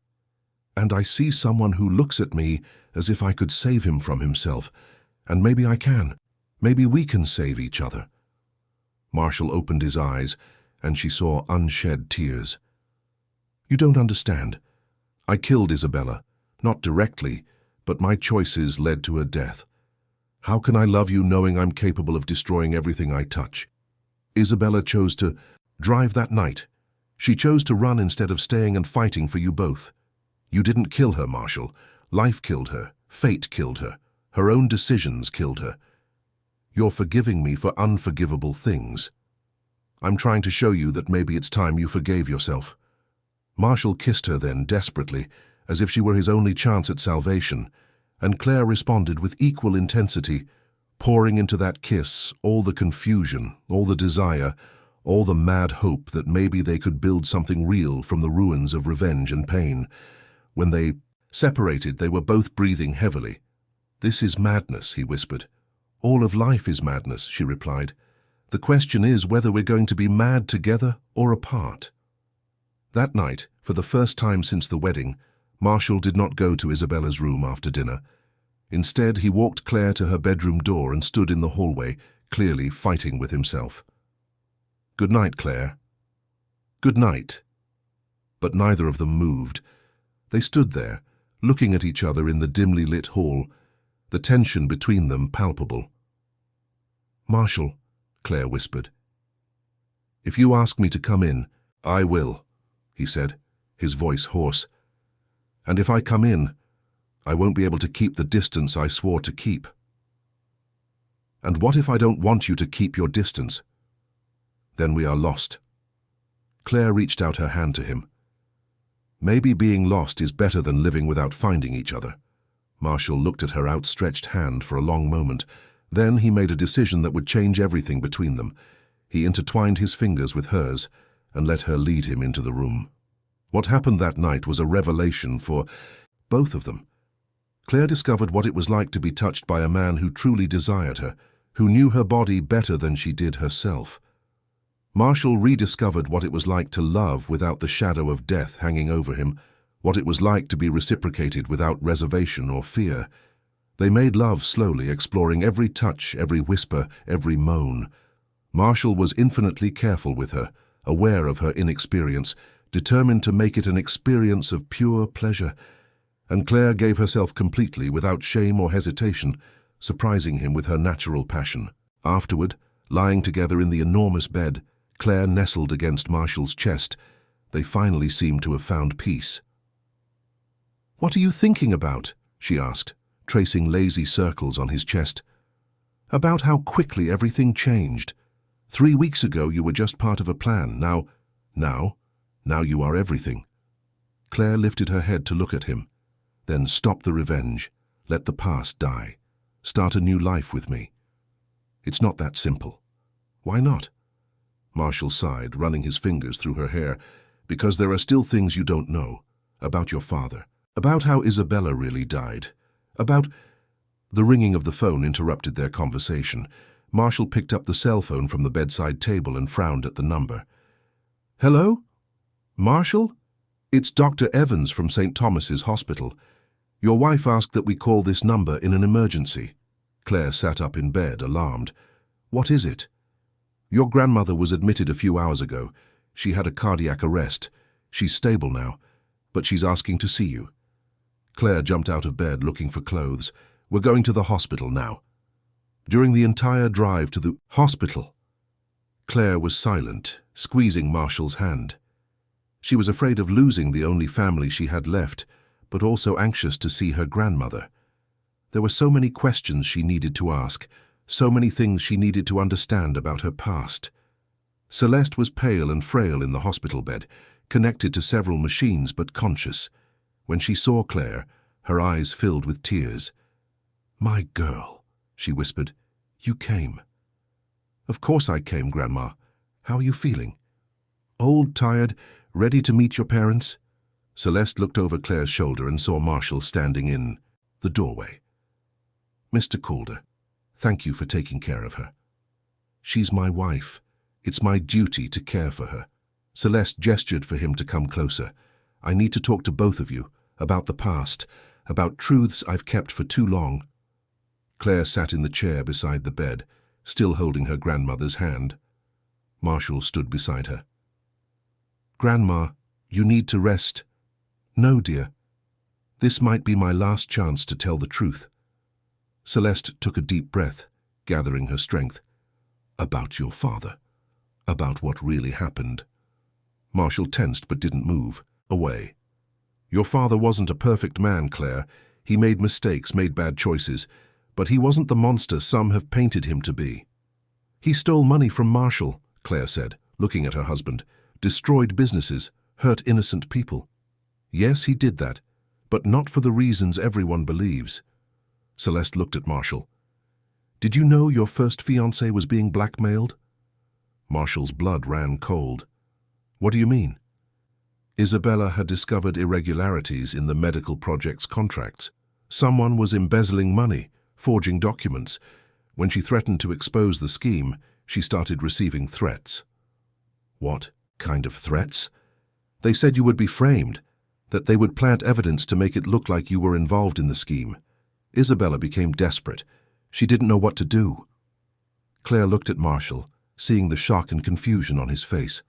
And I see someone who looks at me as if I could save him from himself. And maybe I can. Maybe we can save each other." Marshall opened his eyes, and she saw unshed tears. "You don't understand. I killed Isabella, not directly, but my choices led to her death. How can I love you knowing I'm capable of destroying everything I touch? Isabella chose to drive that night. She chose to run instead of staying and fighting for you both. You didn't kill her, Marshall. Life killed her. Fate killed her. Her own decisions killed her. You're forgiving me for unforgivable things. I'm trying to show you that maybe it's time you forgave yourself." Marshall kissed her then desperately, as if she were his only chance at salvation, and Claire responded with equal intensity, pouring into that kiss all the confusion, all the desire, all the mad hope that maybe they could build something real from the ruins of revenge and pain. When they separated, they were both breathing heavily. "This is madness," he whispered. "All of life is madness," she replied. "The question is whether we're going to be mad together or apart." That night, for the first time since the wedding, Marshall did not go to Isabella's room after dinner. Instead, he walked Claire to her bedroom door and stood in the hallway, clearly fighting with himself. "Good night, Claire." "Good night." But neither of them moved. They stood there, looking at each other in the dimly lit hall, the tension between them palpable. "Marshall," Claire whispered. "If you ask me to come in, I will," he said, his voice hoarse. "And if I come in, I won't be able to keep the distance I swore to keep." "And what if I don't want you to keep your distance?" "Then we are lost." Claire reached out her hand to him. "Maybe being lost is better than living without finding each other." Marshall looked at her outstretched hand for a long moment. Then he made a decision that would change everything between them. He intertwined his fingers with hers and let her lead him into the room. What happened that night was a revelation for both of them. Claire discovered what it was like to be touched by a man who truly desired her, who knew her body better than she did herself. Marshall rediscovered what it was like to love without the shadow of death hanging over him, what it was like to be reciprocated without reservation or fear. They made love slowly, exploring every touch, every whisper, every moan. Marshall was infinitely careful with her, aware of her inexperience, determined to make it an experience of pure pleasure. And Claire gave herself completely, without shame or hesitation, surprising him with her natural passion. Afterward, lying together in the enormous bed, Claire nestled against Marshall's chest. They finally seemed to have found peace. "What are you thinking about?" she asked, tracing lazy circles on his chest. "About how quickly everything changed. 3 weeks ago you were just part of a plan. Now you are everything." Claire lifted her head to look at him. "Then stop the revenge. Let the past die. Start a new life with me." "It's not that simple." "Why not?" Marshall sighed, running his fingers through her hair. "Because there are still things you don't know. About your father. About how Isabella really died. About—" The ringing of the phone interrupted their conversation. Marshall picked up the cell phone from the bedside table and frowned at the number. "Hello? Marshall? It's Dr. Evans from St. Thomas's Hospital. Your wife asked that we call this number in an emergency." Claire sat up in bed, alarmed. "What is it?" "Your grandmother was admitted a few hours ago. She had a cardiac arrest. She's stable now, but she's asking to see you." Claire jumped out of bed, looking for clothes. "We're going to the hospital now." During the entire drive to the hospital, Claire was silent, squeezing Marshall's hand. She was afraid of losing the only family she had left, but also anxious to see her grandmother. There were so many questions she needed to ask, so many things she needed to understand about her past. Celeste was pale and frail in the hospital bed, connected to several machines but conscious. When she saw Claire, her eyes filled with tears. "My girl," she whispered, "you came." "Of course I came, Grandma. How are you feeling?" "Old, tired, ready to meet your parents?" Celeste looked over Claire's shoulder and saw Marshall standing in the doorway. "Mr. Calder, thank you for taking care of her. She's my wife. It's my duty to care for her." Celeste gestured for him to come closer. "I need to talk to both of you, about the past, about truths I've kept for too long." Claire sat in the chair beside the bed, still holding her grandmother's hand. Marshall stood beside her. "Grandma, you need to rest." "No, dear. This might be my last chance to tell the truth." Celeste took a deep breath, gathering her strength. "About your father. About what really happened." Marshall tensed but didn't move. Away. "Your father wasn't a perfect man, Claire. He made mistakes, made bad choices, but he wasn't the monster some have painted him to be." "He stole money from Marshall," Claire said, looking at her husband. "Destroyed businesses, hurt innocent people." "Yes, he did that, but not for the reasons everyone believes." Celeste looked at Marshall. "Did you know your first fiancé was being blackmailed?" Marshall's blood ran cold. "What do you mean?" Isabella had discovered irregularities in the medical project's contracts. Someone was embezzling money, forging documents. When she threatened to expose the scheme, she started receiving threats. "What kind of threats?" "They said you would be framed, that they would plant evidence to make it look like you were involved in the scheme." Isabella became desperate. She didn't know what to do. Claire looked at Marshall, seeing the shock and confusion on his face.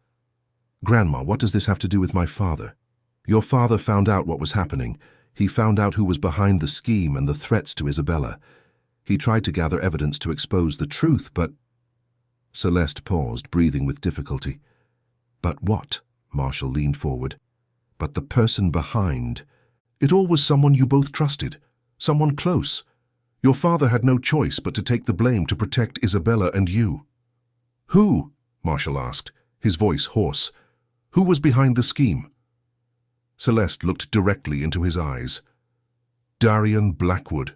"Grandma, what does this have to do with my father?" "Your father found out what was happening. He found out who was behind the scheme and the threats to Isabella. He tried to gather evidence to expose the truth, but... Celeste paused, breathing with difficulty. But what? Marshall leaned forward. But the person behind. It all was someone you both trusted, someone close. Your father had no choice but to take the blame to protect Isabella and you. Who? Marshall asked, his voice hoarse. Who was behind the scheme? Celeste looked directly into his eyes. Darian Blackwood.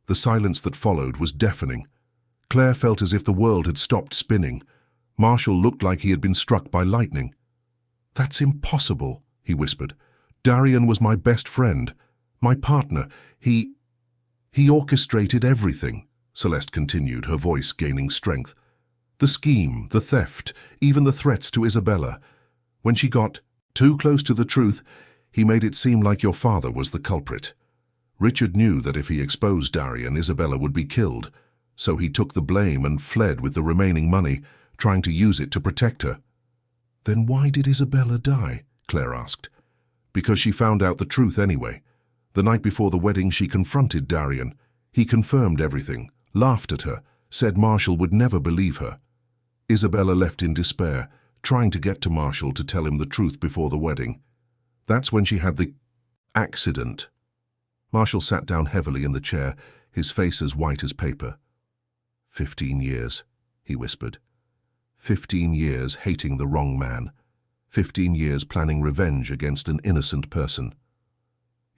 The silence that followed was deafening. Claire felt as if the world had stopped spinning. Marshall looked like he had been struck by lightning. That's impossible, he whispered. Darian was my best friend, my partner. He orchestrated everything, Celeste continued, her voice gaining strength. The scheme, the theft, even the threats to Isabella. When she got too close to the truth, he made it seem like your father was the culprit. Richard knew that if he exposed Darian, Isabella would be killed, so he took the blame and fled with the remaining money, trying to use it to protect her. Then why did Isabella die? Claire asked. Because she found out the truth anyway. The night before the wedding, she confronted Darian. He confirmed everything, laughed at her, said Marshall would never believe her. Isabella left in despair, trying to get to Marshall to tell him the truth before the wedding. That's when she had the accident. Marshall sat down heavily in the chair, his face as white as paper. 15 years, he whispered. 15 years hating the wrong man. 15 years planning revenge against an innocent person.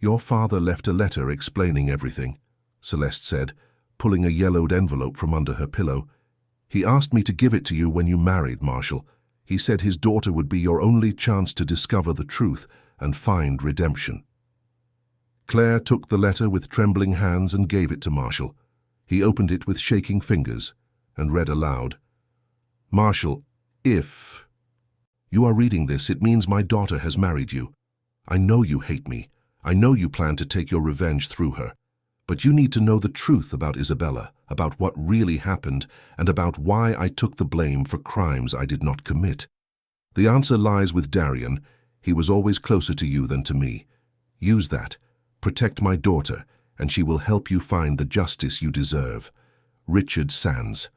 Your father left a letter explaining everything, Celeste said, pulling a yellowed envelope from under her pillow. He asked me to give it to you when you married, Marshall. He said his daughter would be your only chance to discover the truth and find redemption. Claire took the letter with trembling hands and gave it to Marshall. He opened it with shaking fingers and read aloud. Marshall, if you are reading this, it means my daughter has married you. I know you hate me. I know you plan to take your revenge through her. But you need to know the truth about Isabella, about what really happened, and about why I took the blame for crimes I did not commit. The answer lies with Darian. He was always closer to you than to me. Use that. Protect my daughter, and she will help you find the justice you deserve. Richard Sands.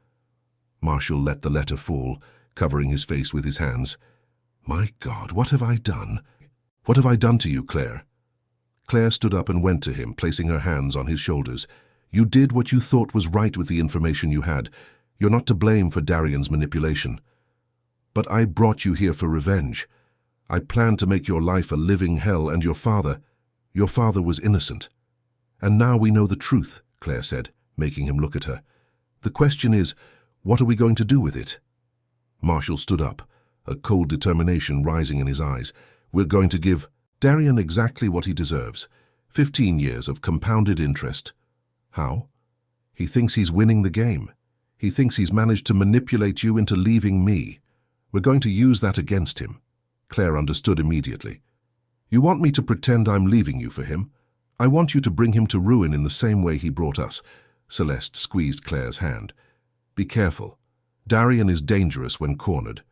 Marshall let the letter fall, covering his face with his hands. My God, what have I done? What have I done to you, Claire? Claire stood up and went to him, placing her hands on his shoulders. You did what you thought was right with the information you had. You're not to blame for Darian's manipulation. But I brought you here for revenge. I planned to make your life a living hell, and your father was innocent. And now we know the truth, Claire said, making him look at her. The question is, what are we going to do with it? Marshall stood up, a cold determination rising in his eyes. We're going to give Darian exactly what he deserves. 15 years of compounded interest. How? He thinks he's winning the game. He thinks he's managed to manipulate you into leaving me. We're going to use that against him. Claire understood immediately. You want me to pretend I'm leaving you for him? I want you to bring him to ruin in the same way he brought us. Celeste squeezed Claire's hand. Be careful. Darian is dangerous when cornered.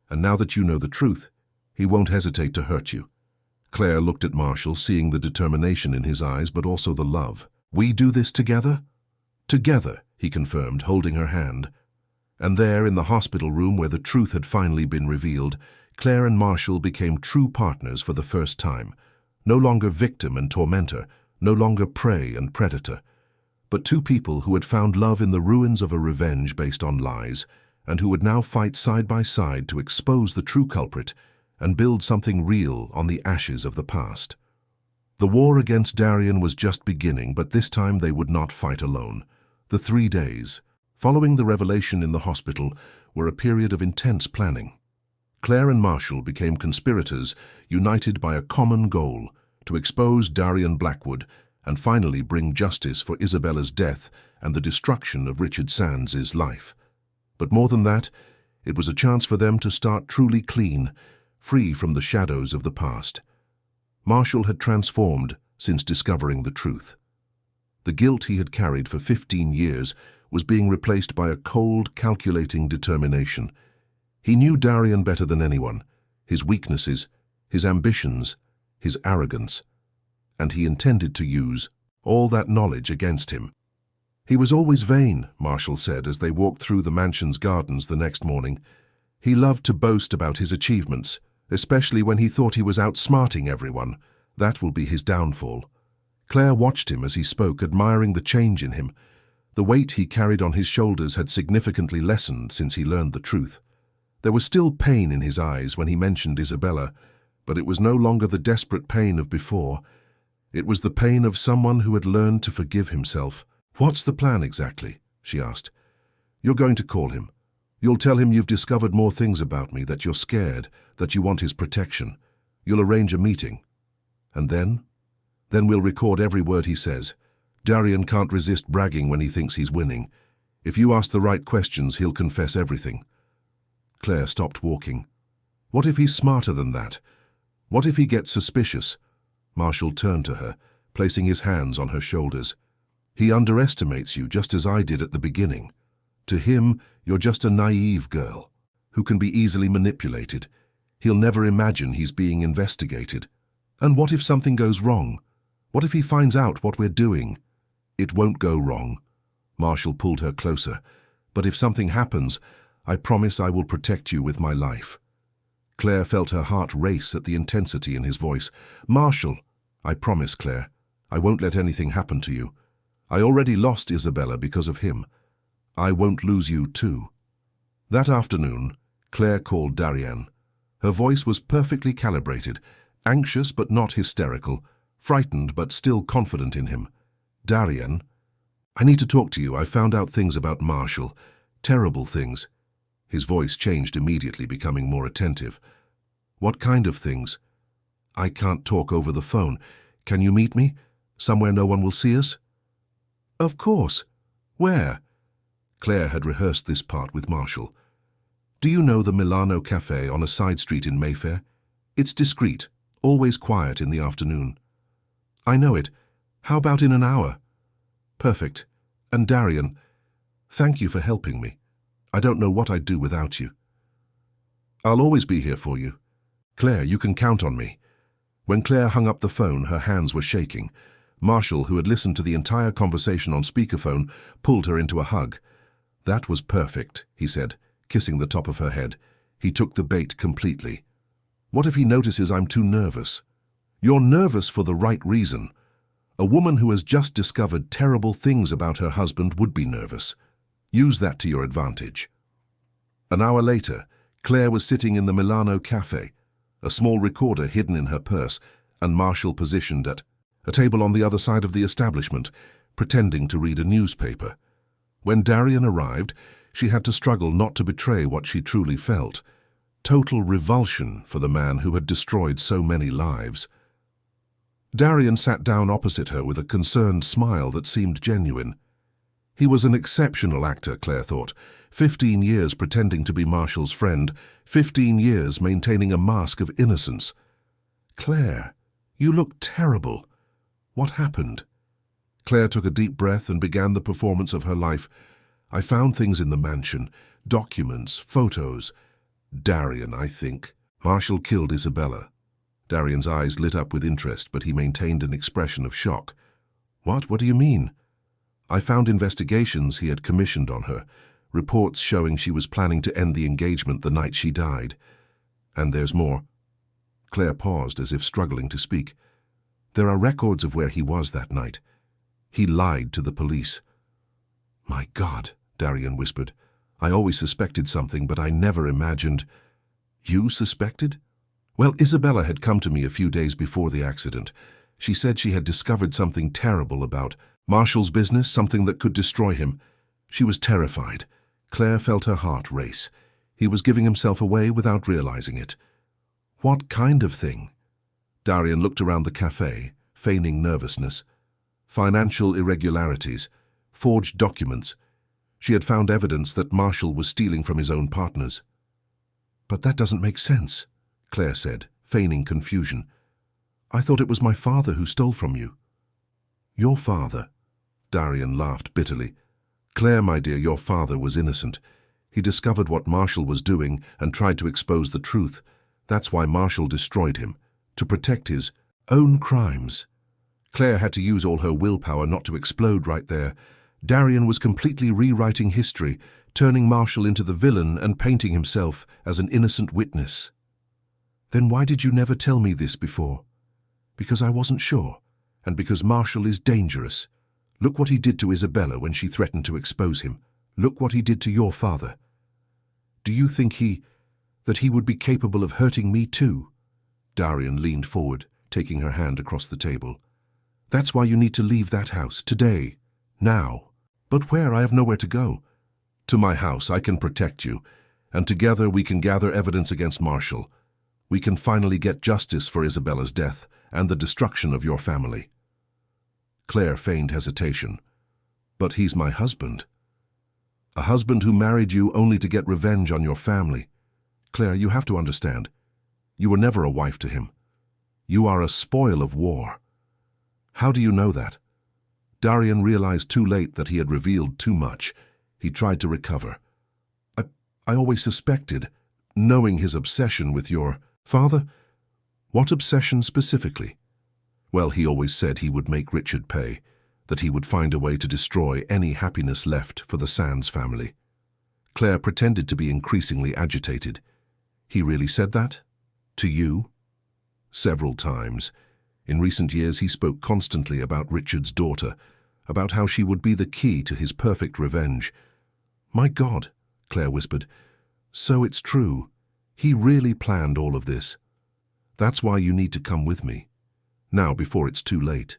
And now that you know the truth, he won't hesitate to hurt you. Claire looked at Marshall, seeing the determination in his eyes, but also the love. We do this together? Together, he confirmed, holding her hand. And there, in the hospital room where the truth had finally been revealed, Claire and Marshall became true partners for the first time. No longer victim and tormentor, no longer prey and predator, but two people who had found love in the ruins of a revenge based on lies, and who would now fight side by side to expose the true culprit and build something real on the ashes of the past. The war against Darian was just beginning, but this time they would not fight alone. The 3 days, following the revelation in the hospital, were a period of intense planning. Claire and Marshall became conspirators, united by a common goal, to expose Darian Blackwood and finally bring justice for Isabella's death and the destruction of Richard Sands' life. But more than that, it was a chance for them to start truly clean, free from the shadows of the past. Marshall had transformed since discovering the truth. The guilt he had carried for 15 years was being replaced by a cold, calculating determination. He knew Darian better than anyone, his weaknesses, his ambitions, his arrogance. and he intended to use all that knowledge against him. He was always vain, Marshall said as they walked through the mansion's gardens the next morning. He loved to boast about his achievements, especially when he thought he was outsmarting everyone. That will be his downfall. Claire watched him as he spoke, admiring the change in him. The weight he carried on his shoulders had significantly lessened since he learned the truth. There was still pain in his eyes when he mentioned Isabella, but it was no longer the desperate pain of before. It was the pain of someone who had learned to forgive himself. "What's the plan exactly?" she asked. "You're going to call him. You'll tell him you've discovered more things about me, that you're scared, that you want his protection. You'll arrange a meeting. And then? Then we'll record every word he says. Darian can't resist bragging when he thinks he's winning. If you ask the right questions, he'll confess everything." Claire stopped walking. "What if he's smarter than that? What if he gets suspicious?" Marshall turned to her, placing his hands on her shoulders. "He underestimates you, just as I did at the beginning. To him, you're just a naive girl who can be easily manipulated. He'll never imagine he's being investigated. And what if something goes wrong? What if he finds out what we're doing?" "It won't go wrong." Marshall pulled her closer. "But if something happens, I promise I will protect you with my life." Claire felt her heart race at the intensity in his voice. "Marshall." "I promise, Claire. I won't let anything happen to you. I already lost Isabella because of him. I won't lose you too." That afternoon, Claire called Darian. Her voice was perfectly calibrated, anxious but not hysterical, frightened but still confident in him. "Darian, I need to talk to you. I found out things about Marshall. Terrible things." His voice changed immediately, becoming more attentive. "What kind of things?" "I can't talk over the phone. Can you meet me? Somewhere no one will see us?" "Of course. Where?" Claire had rehearsed this part with Marshall. "Do you know the Milano Cafe on a side street in Mayfair? It's discreet, always quiet in the afternoon." "I know it. How about in an hour?" "Perfect. And Darian, thank you for helping me. I don't know what I'd do without you." "I'll always be here for you. Claire, you can count on me." When Claire hung up the phone, her hands were shaking. Marshall, who had listened to the entire conversation on speakerphone, pulled her into a hug. "That was perfect," he said, kissing the top of her head. He took the bait completely. "What if he notices I'm too nervous?" "You're nervous for the right reason. A woman who has just discovered terrible things about her husband would be nervous. Use that to your advantage." An hour later, Claire was sitting in the Milano Cafe, a small recorder hidden in her purse, and Marshall positioned at a table on the other side of the establishment, pretending to read a newspaper. When Darian arrived, she had to struggle not to betray what she truly felt: total revulsion for the man who had destroyed so many lives. Darian sat down opposite her with a concerned smile that seemed genuine. He was an exceptional actor, Claire thought. 15 years pretending to be Marshall's friend, 15 years maintaining a mask of innocence. "Claire, you look terrible. What happened?" Claire took a deep breath and began the performance of her life. "I found things in the mansion, documents, photos. Darian, I think. Marshall killed Isabella." Darian's eyes lit up with interest, but he maintained an expression of shock. "What? What do you mean?" "I found investigations he had commissioned on her, reports showing she was planning to end the engagement the night she died. And there's more." Claire paused as if struggling to speak. "There are records of where he was that night. He lied to the police." "My God," Darian whispered. "I always suspected something, but I never imagined—" "You suspected?" "Well, Isabella had come to me a few days before the accident. She said she had discovered something terrible about Marshall's business, something that could destroy him. She was terrified." Claire felt her heart race. He was giving himself away without realizing it. "What kind of thing?" Darian looked around the cafe, feigning nervousness. "Financial irregularities, forged documents. She had found evidence that Marshall was stealing from his own partners." "But that doesn't make sense," Claire said, feigning confusion. "I thought it was my father who stole from you." "Your father?" Darian laughed bitterly. "Claire, my dear, your father was innocent. He discovered what Marshall was doing and tried to expose the truth. That's why Marshall destroyed him, to protect his own crimes." Claire had to use all her willpower not to explode right there. Darian was completely rewriting history, turning Marshall into the villain and painting himself as an innocent witness. Then why did you never tell me this before? Because I wasn't sure, and because Marshall is dangerous. Look what he did to Isabella when she threatened to expose him. Look what he did to your father. Do you think that he would be capable of hurting me too? Darian leaned forward, taking her hand across the table. That's why you need to leave that house, today, now. But where? I have nowhere to go. To my house. I can protect you, and together we can gather evidence against Marshall. We can finally get justice for Isabella's death and the destruction of your family. Claire feigned hesitation. But he's my husband. A husband who married you only to get revenge on your family. Claire, you have to understand. You were never a wife to him. You are a spoil of war. How do you know that? Darian realized too late that he had revealed too much. He tried to recover. I always suspected, knowing his obsession with your father. What obsession specifically? Well, he always said he would make Richard pay, that he would find a way to destroy any happiness left for the Sands family. Claire pretended to be increasingly agitated. He really said that? To you? Several times. In recent years, he spoke constantly about Richard's daughter, about how she would be the key to his perfect revenge. My God, Claire whispered. So it's true. He really planned all of this. That's why you need to come with me. Now, before it's too late.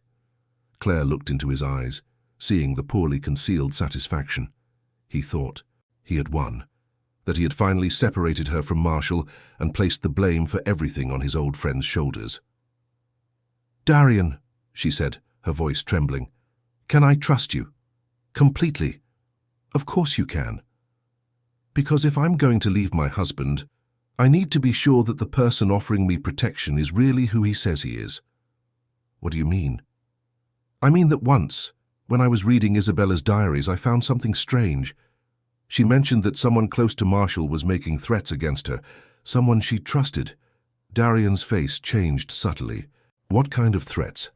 Claire looked into his eyes, seeing the poorly concealed satisfaction. He thought he had won, that he had finally separated her from Marshall and placed the blame for everything on his old friend's shoulders. Darian, she said, her voice trembling, can I trust you? Completely. Of course you can. Because if I'm going to leave my husband, I need to be sure that the person offering me protection is really who he says he is. What do you mean? I mean that once, when I was reading Isabella's diaries, I found something strange. She mentioned that someone close to Marshall was making threats against her, someone she trusted. Darian's face changed subtly. What kind of threats?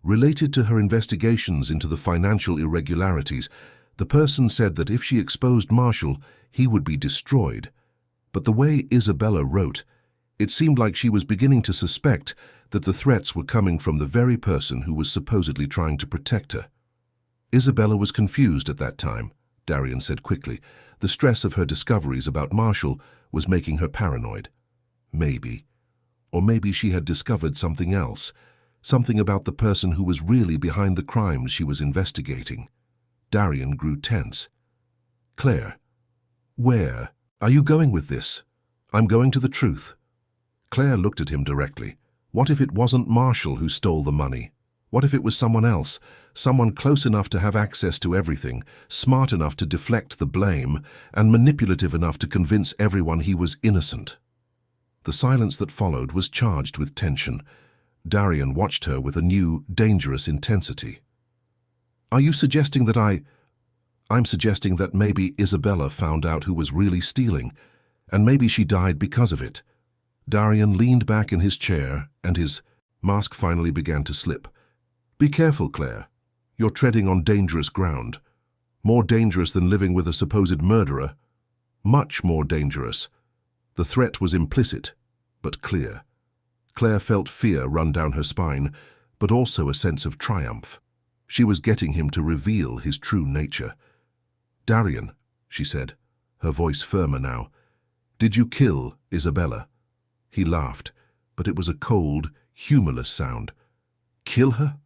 Related to her investigations into the financial irregularities, the person said that if she exposed Marshall, he would be destroyed. But the way Isabella wrote, it seemed like she was beginning to suspect that the threats were coming from the very person who was supposedly trying to protect her. Isabella was confused at that time, Darian said quickly. The stress of her discoveries about Marshall was making her paranoid. Maybe. Or maybe she had discovered something else, something about the person who was really behind the crimes she was investigating. Darian grew tense. Claire, where are you going with this? I'm going to the truth. Claire looked at him directly. What if it wasn't Marshall who stole the money? What if it was someone else, someone close enough to have access to everything, smart enough to deflect the blame, and manipulative enough to convince everyone he was innocent? The silence that followed was charged with tension. Darian watched her with a new, dangerous intensity. Are you suggesting that I'm suggesting that maybe Isabella found out who was really stealing, and maybe she died because of it. Darian leaned back in his chair, and his mask finally began to slip. Be careful, Claire. You're treading on dangerous ground. More dangerous than living with a supposed murderer. Much more dangerous. The threat was implicit, but clear. Claire felt fear run down her spine, but also a sense of triumph. She was getting him to reveal his true nature. Darian, she said, her voice firmer now, did you kill Isabella? He laughed, but it was a cold, humorless sound. Kill her?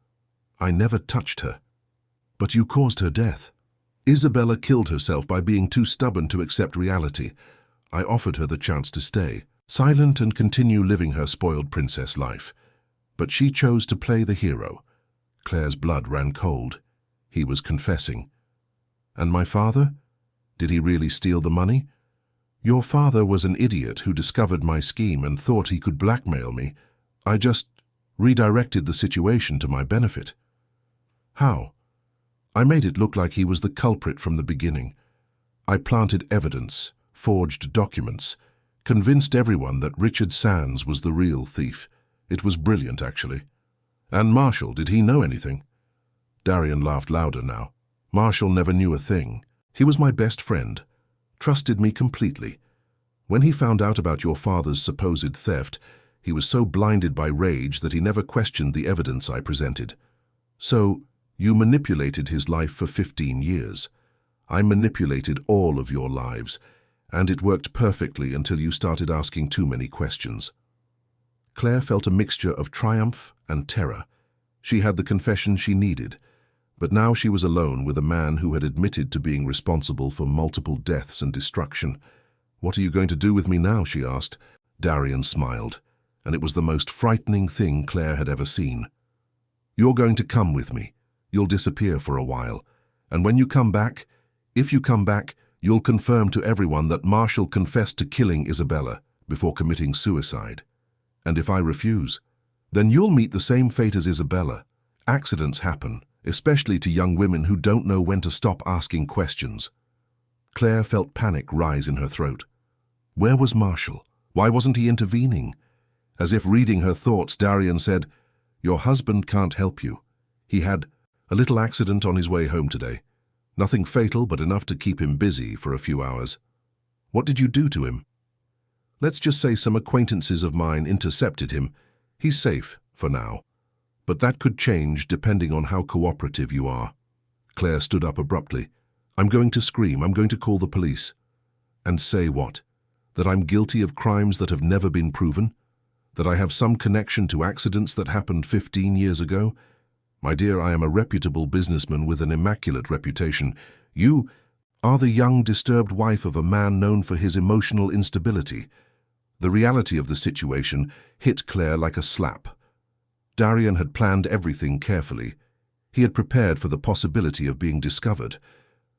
I never touched her. But you caused her death. Isabella killed herself by being too stubborn to accept reality. I offered her the chance to stay, silent and continue living her spoiled princess life. But she chose to play the hero. Claire's blood ran cold. He was confessing. And my father? Did he really steal the money? Your father was an idiot who discovered my scheme and thought he could blackmail me. I just redirected the situation to my benefit. How? I made it look like he was the culprit from the beginning. I planted evidence, forged documents, convinced everyone that Richard Sands was the real thief. It was brilliant, actually. And Marshall, did he know anything? Darian laughed louder now. Marshall never knew a thing. He was my best friend, trusted me completely. When he found out about your father's supposed theft, he was so blinded by rage that he never questioned the evidence I presented. So, you manipulated his life for 15 years. I manipulated all of your lives, and it worked perfectly until you started asking too many questions. Claire felt a mixture of triumph and terror. She had the confession she needed, but now she was alone with a man who had admitted to being responsible for multiple deaths and destruction. "What are you going to do with me now?" she asked. Darian smiled, and it was the most frightening thing Claire had ever seen. "You're going to come with me. You'll disappear for a while, and when you come back, if you come back, you'll confirm to everyone that Marshall confessed to killing Isabella before committing suicide. And if I refuse, then you'll meet the same fate as Isabella. Accidents happen, especially to young women who don't know when to stop asking questions." Claire felt panic rise in her throat. Where was Marshall? Why wasn't he intervening? As if reading her thoughts, Darian said, "Your husband can't help you. He had a little accident on his way home today. Nothing fatal, but enough to keep him busy for a few hours." "What did you do to him?" "Let's just say some acquaintances of mine intercepted him. He's safe, for now. But that could change depending on how cooperative you are." Claire stood up abruptly. "I'm going to scream. I'm going to call the police." "And say what? That I'm guilty of crimes that have never been proven? That I have some connection to accidents that happened 15 years ago? My dear, I am a reputable businessman with an immaculate reputation. You are the young, disturbed wife of a man known for his emotional instability." The reality of the situation hit Claire like a slap. Darian had planned everything carefully. He had prepared for the possibility of being discovered.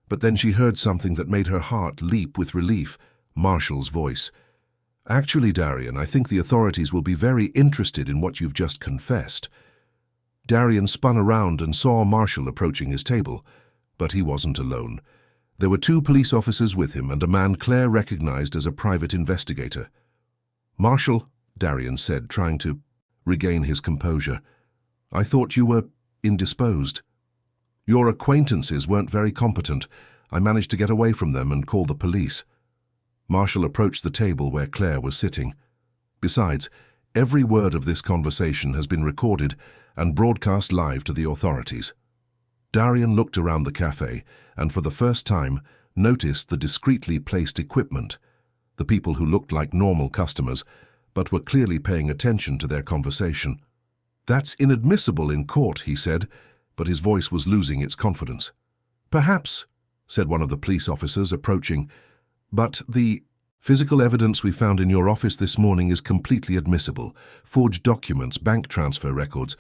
But then she heard something that made her heart leap with relief. Marshall's voice. "Actually, Darian, I think the authorities will be very interested in what you've just confessed." Darian spun around and saw Marshall approaching his table, but he wasn't alone. There were 2 police officers with him and a man Claire recognized as a private investigator. "Marshall," Darian said, trying to regain his composure, "I thought you were indisposed. Your acquaintances weren't very competent. I managed to get away from them and call the police." Marshall approached the table where Claire was sitting. "Besides, every word of this conversation has been recorded and broadcast live to the authorities." Darian looked around the cafe and for the first time noticed the discreetly placed equipment, the people who looked like normal customers but were clearly paying attention to their conversation. "That's inadmissible in court," he said, but his voice was losing its confidence. "Perhaps," said one of the police officers approaching, "but the physical evidence we found in your office this morning is completely admissible. Forged documents, bank transfer records,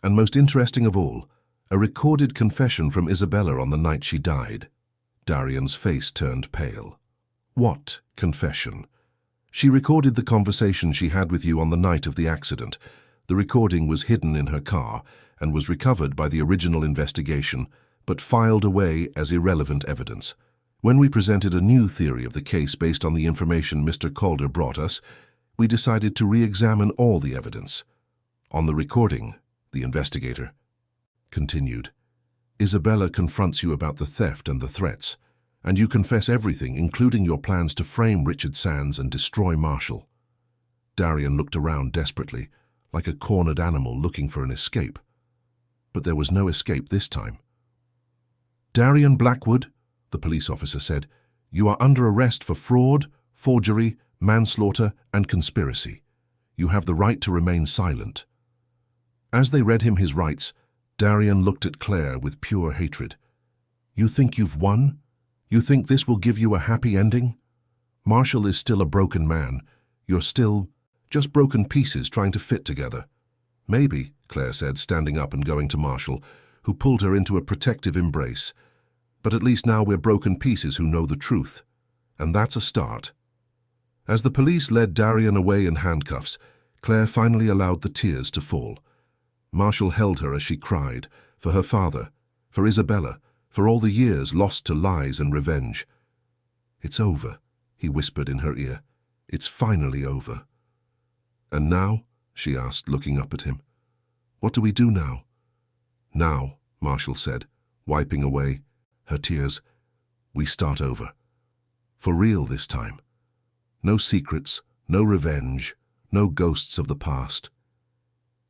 and most interesting of all, a recorded confession from Isabella on the night she died." Darian's face turned pale. "What confession?" "She recorded the conversation she had with you on the night of the accident. The recording was hidden in her car and was recovered by the original investigation, but filed away as irrelevant evidence. When we presented a new theory of the case based on the information Mr. Calder brought us, we decided to re-examine all the evidence. On the recording, the investigator continued, Isabella confronts you about the theft and the threats, and you confess everything, including your plans to frame Richard Sands and destroy Marshall." Darian looked around desperately, like a cornered animal looking for an escape. But there was no escape this time. "Darian Blackwood," the police officer said, "you are under arrest for fraud, forgery, manslaughter, and conspiracy. You have the right to remain silent." As they read him his rights, Darian looked at Claire with pure hatred. "You think you've won? You think this will give you a happy ending? Marshall is still a broken man. You're still just broken pieces trying to fit together." "Maybe," Claire said, standing up and going to Marshall, who pulled her into a protective embrace. "But at least now we're broken pieces who know the truth. And that's a start." As the police led Darian away in handcuffs, Claire finally allowed the tears to fall. Marshall held her as she cried, for her father, for Isabella, for all the years lost to lies and revenge. "It's over," he whispered in her ear. "It's finally over." "And now?" she asked, looking up at him. What do we do now? Now, Marshall said, wiping away her tears. We start over. For real this time. No secrets, no revenge, no ghosts of the past.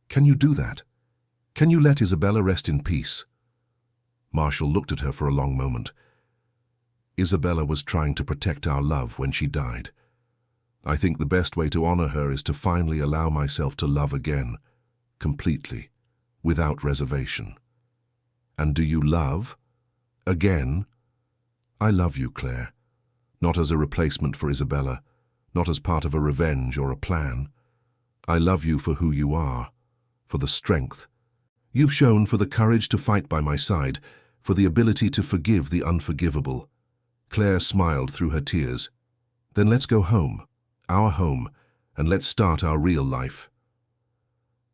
Can you do that? Can you let Isabella rest in peace? Marshall looked at her for a long moment. Isabella was trying to protect our love when she died. I think the best way to honor her is to finally allow myself to love again, completely, without reservation. And do you love? Again? I love you, Claire. Not as a replacement for Isabella, not as part of a revenge or a plan. I love you for who you are, for the strength you've shown, for the courage to fight by my side, for the ability to forgive the unforgivable. Claire smiled through her tears. Then let's go home, our home, and let's start our real life.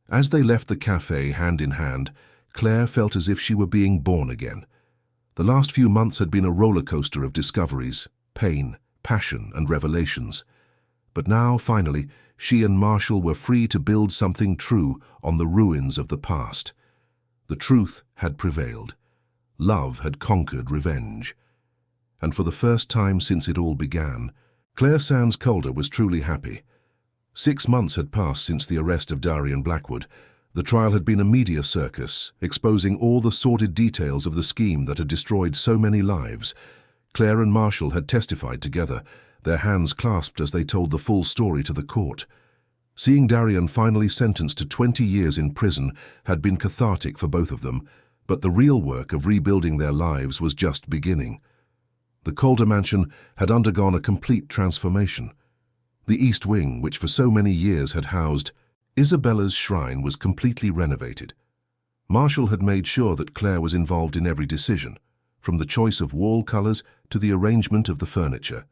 As they left the cafe hand in hand, Claire felt as if she were being born again. The last few months had been a roller coaster of discoveries, pain, passion, and revelations. But now, finally, she and Marshall were free to build something true on the ruins of the past. The truth had prevailed. Love had conquered revenge. And for the first time since it all began, Claire Sands Calder was truly happy. 6 months had passed since the arrest of Darian Blackwood. The trial had been a media circus, exposing all the sordid details of the scheme that had destroyed so many lives. Claire and Marshall had testified together, their hands clasped as they told the full story to the court. Seeing Darian finally sentenced to 20 years in prison had been cathartic for both of them, but the real work of rebuilding their lives was just beginning. The Calder mansion had undergone a complete transformation. The East Wing, which for so many years had housed Isabella's shrine, was completely renovated. Marshall had made sure that Claire was involved in every decision, from the choice of wall colors to the arrangement of the furniture.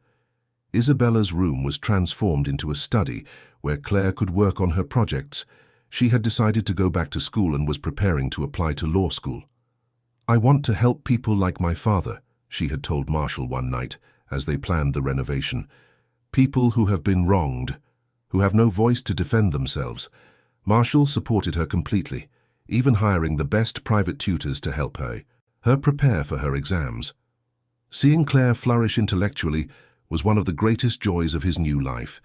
Isabella's room was transformed into a study where Claire could work on her projects. She had decided to go back to school and was preparing to apply to law school. "I want to help people like my father," she had told Marshall one night as they planned the renovation. "People who have been wronged, who have no voice to defend themselves." Marshall supported her completely, even hiring the best private tutors to help her prepare for her exams. Seeing Claire flourish intellectually was one of the greatest joys of his new life.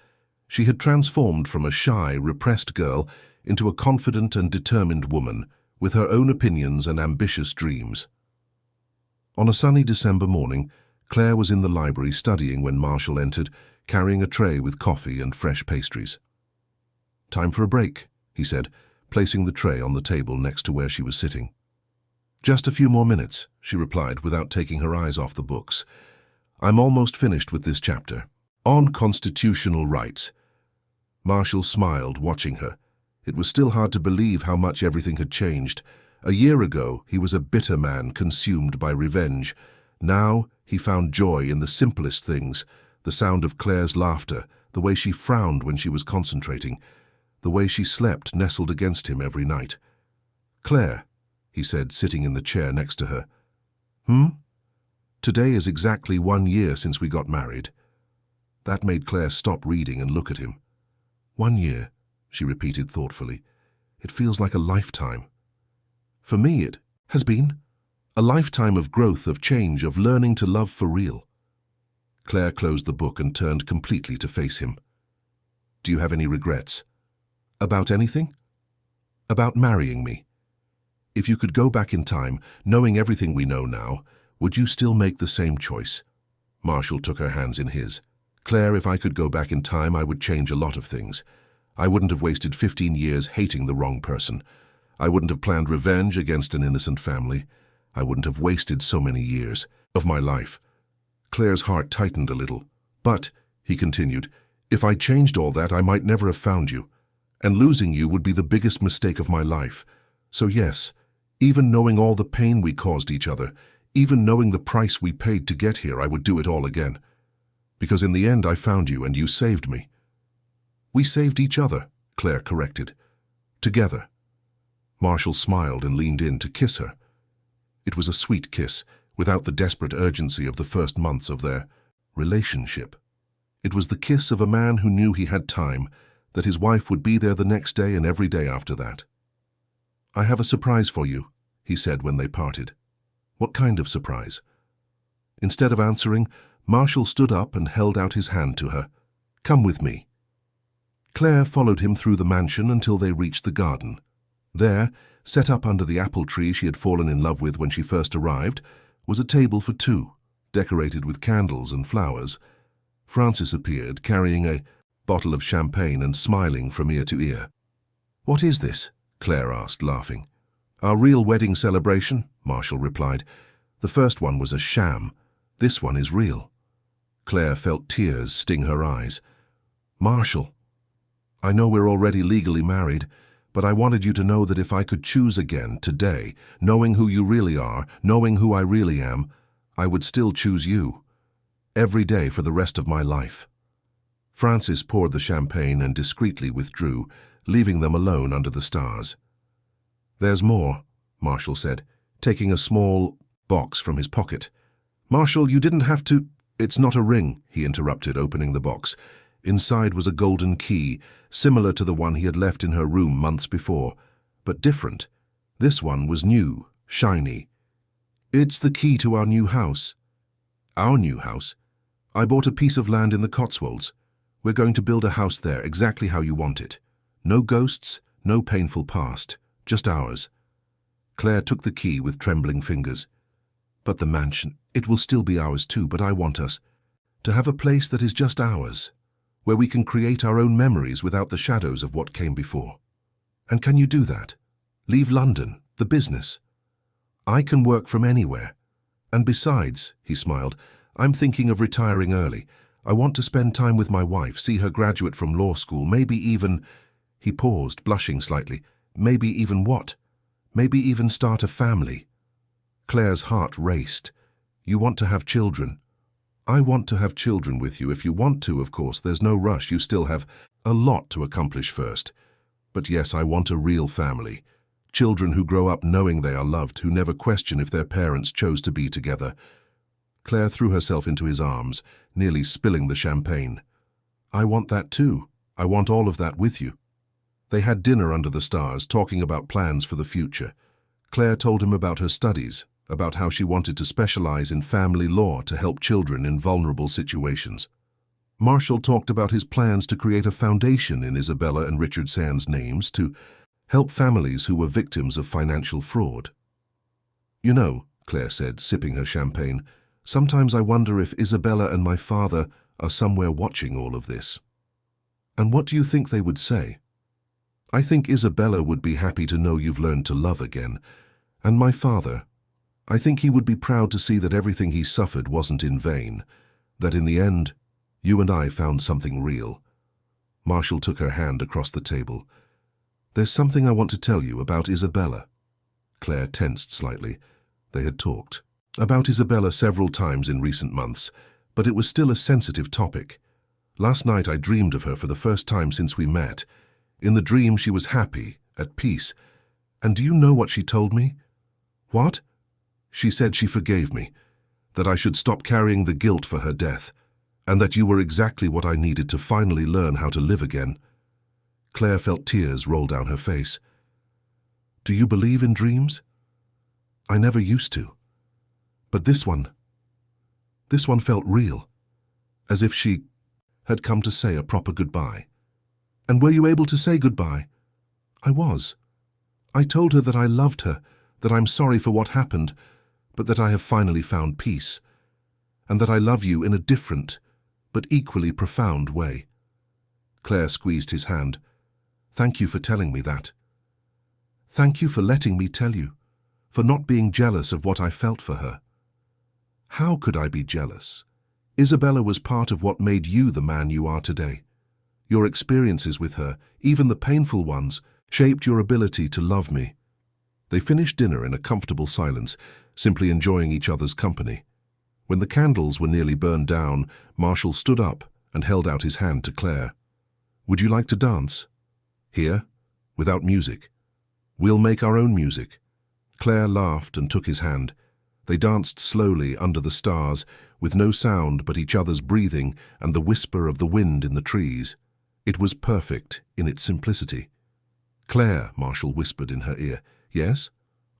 She had transformed from a shy, repressed girl into a confident and determined woman, with her own opinions and ambitious dreams. On a sunny December morning, Claire was in the library studying when Marshall entered, carrying a tray with coffee and fresh pastries. "Time for a break," he said, placing the tray on the table next to where she was sitting. "Just a few more minutes," she replied without taking her eyes off the books. "I'm almost finished with this chapter. On constitutional rights." Marshall smiled, watching her. It was still hard to believe how much everything had changed. A year ago, he was a bitter man consumed by revenge. Now, he found joy in the simplest things, the sound of Claire's laughter, the way she frowned when she was concentrating, the way she slept nestled against him every night. "Claire," he said, sitting in the chair next to her. "Today is exactly 1 year since we got married." That made Claire stop reading and look at him. 1 year, she repeated thoughtfully. "It feels like a lifetime." "For me, it has been a lifetime of growth, of change, of learning to love for real." Claire closed the book and turned completely to face him. "Do you have any regrets?" "About anything?" "About marrying me. If you could go back in time, knowing everything we know now, would you still make the same choice?" Marshall took her hands in his. "Claire, if I could go back in time, I would change a lot of things. I wouldn't have wasted 15 years hating the wrong person. I wouldn't have planned revenge against an innocent family. I wouldn't have wasted so many years of my life." Claire's heart tightened a little. "But," he continued, "if I changed all that, I might never have found you. And losing you would be the biggest mistake of my life. So yes, even knowing all the pain we caused each other, even knowing the price we paid to get here, I would do it all again. Because in the end I found you and you saved me." "We saved each other," Claire corrected. "Together." Marshall smiled and leaned in to kiss her. It was a sweet kiss, without the desperate urgency of the first months of their relationship. It was the kiss of a man who knew he had time, that his wife would be there the next day and every day after that. "I have a surprise for you," he said when they parted. "What kind of surprise?" Instead of answering, Marshall stood up and held out his hand to her. "Come with me." Claire followed him through the mansion until they reached the garden. There, set up under the apple tree she had fallen in love with when she first arrived, was a table for two, decorated with candles and flowers. Francis appeared, carrying a bottle of champagne and smiling from ear to ear. "What is this?" Claire asked, laughing. "Our real wedding celebration," Marshall replied. "The first one was a sham. This one is real." Claire felt tears sting her eyes. "Marshall, I know we're already legally married, but I wanted you to know that if I could choose again today, knowing who you really are, knowing who I really am, I would still choose you. Every day for the rest of my life." Francis poured the champagne and discreetly withdrew, leaving them alone under the stars. "There's more," Marshall said, taking a small box from his pocket. "Marshall, you didn't have to—" "It's not a ring," he interrupted, opening the box. Inside was a golden key, similar to the one he had left in her room months before, but different. This one was new, shiny. "It's the key to our new house." "Our new house?" "I bought a piece of land in the Cotswolds. We're going to build a house there exactly how you want it. No ghosts, no painful past, just ours." Claire took the key with trembling fingers. "But the mansion, it will still be ours too, but I want us to have a place that is just ours, where we can create our own memories without the shadows of what came before." "And can you do that? Leave London, the business?" "I can work from anywhere. And besides," he smiled, "I'm thinking of retiring early. I want to spend time with my wife, see her graduate from law school, maybe even—" He paused, blushing slightly. "Maybe even what? Maybe even start a family." Claire's heart raced. "You want to have children?" "I want to have children with you if you want to, of course. There's no rush. You still have a lot to accomplish first. But yes, I want a real family. Children who grow up knowing they are loved, who never question if their parents chose to be together." Claire threw herself into his arms, nearly spilling the champagne. "I want that too. I want all of that with you." They had dinner under the stars, talking about plans for the future. Claire told him about her studies, about how she wanted to specialize in family law to help children in vulnerable situations. Marshall talked about his plans to create a foundation in Isabella and Richard Sand's names to help families who were victims of financial fraud. "You know," Claire said, sipping her champagne, "sometimes I wonder if Isabella and my father are somewhere watching all of this." "And what do you think they would say?" "I think Isabella would be happy to know you've learned to love again. And my father, I think he would be proud to see that everything he suffered wasn't in vain, that in the end, you and I found something real." Marshall took her hand across the table. "There's something I want to tell you about Isabella." Claire tensed slightly. They had talked about Isabella several times in recent months, but it was still a sensitive topic. Last night I dreamed of her for the first time since we met. In the dream she was happy, at peace. And do you know what she told me? "What?" "She said she forgave me, that I should stop carrying the guilt for her death, and that you were exactly what I needed to finally learn how to live again." Claire felt tears roll down her face. "Do you believe in dreams?" "I never used to. But this one felt real, as if she had come to say a proper goodbye." "And were you able to say goodbye?" "I was. I told her that I loved her, that I'm sorry for what happened, but that I have finally found peace, and that I love you in a different, but equally profound way." Claire squeezed his hand. "Thank you for telling me that. Thank you for letting me tell you, for not being jealous of what I felt for her." "How could I be jealous? Isabella was part of what made you the man you are today. Your experiences with her, even the painful ones, shaped your ability to love me." They finished dinner in a comfortable silence, simply enjoying each other's company. When the candles were nearly burned down, Marshall stood up and held out his hand to Claire. "Would you like to dance? Here, without music. We'll make our own music." Claire laughed and took his hand. They danced slowly under the stars, with no sound but each other's breathing and the whisper of the wind in the trees. It was perfect in its simplicity. "Claire," Marshall whispered in her ear, Yes,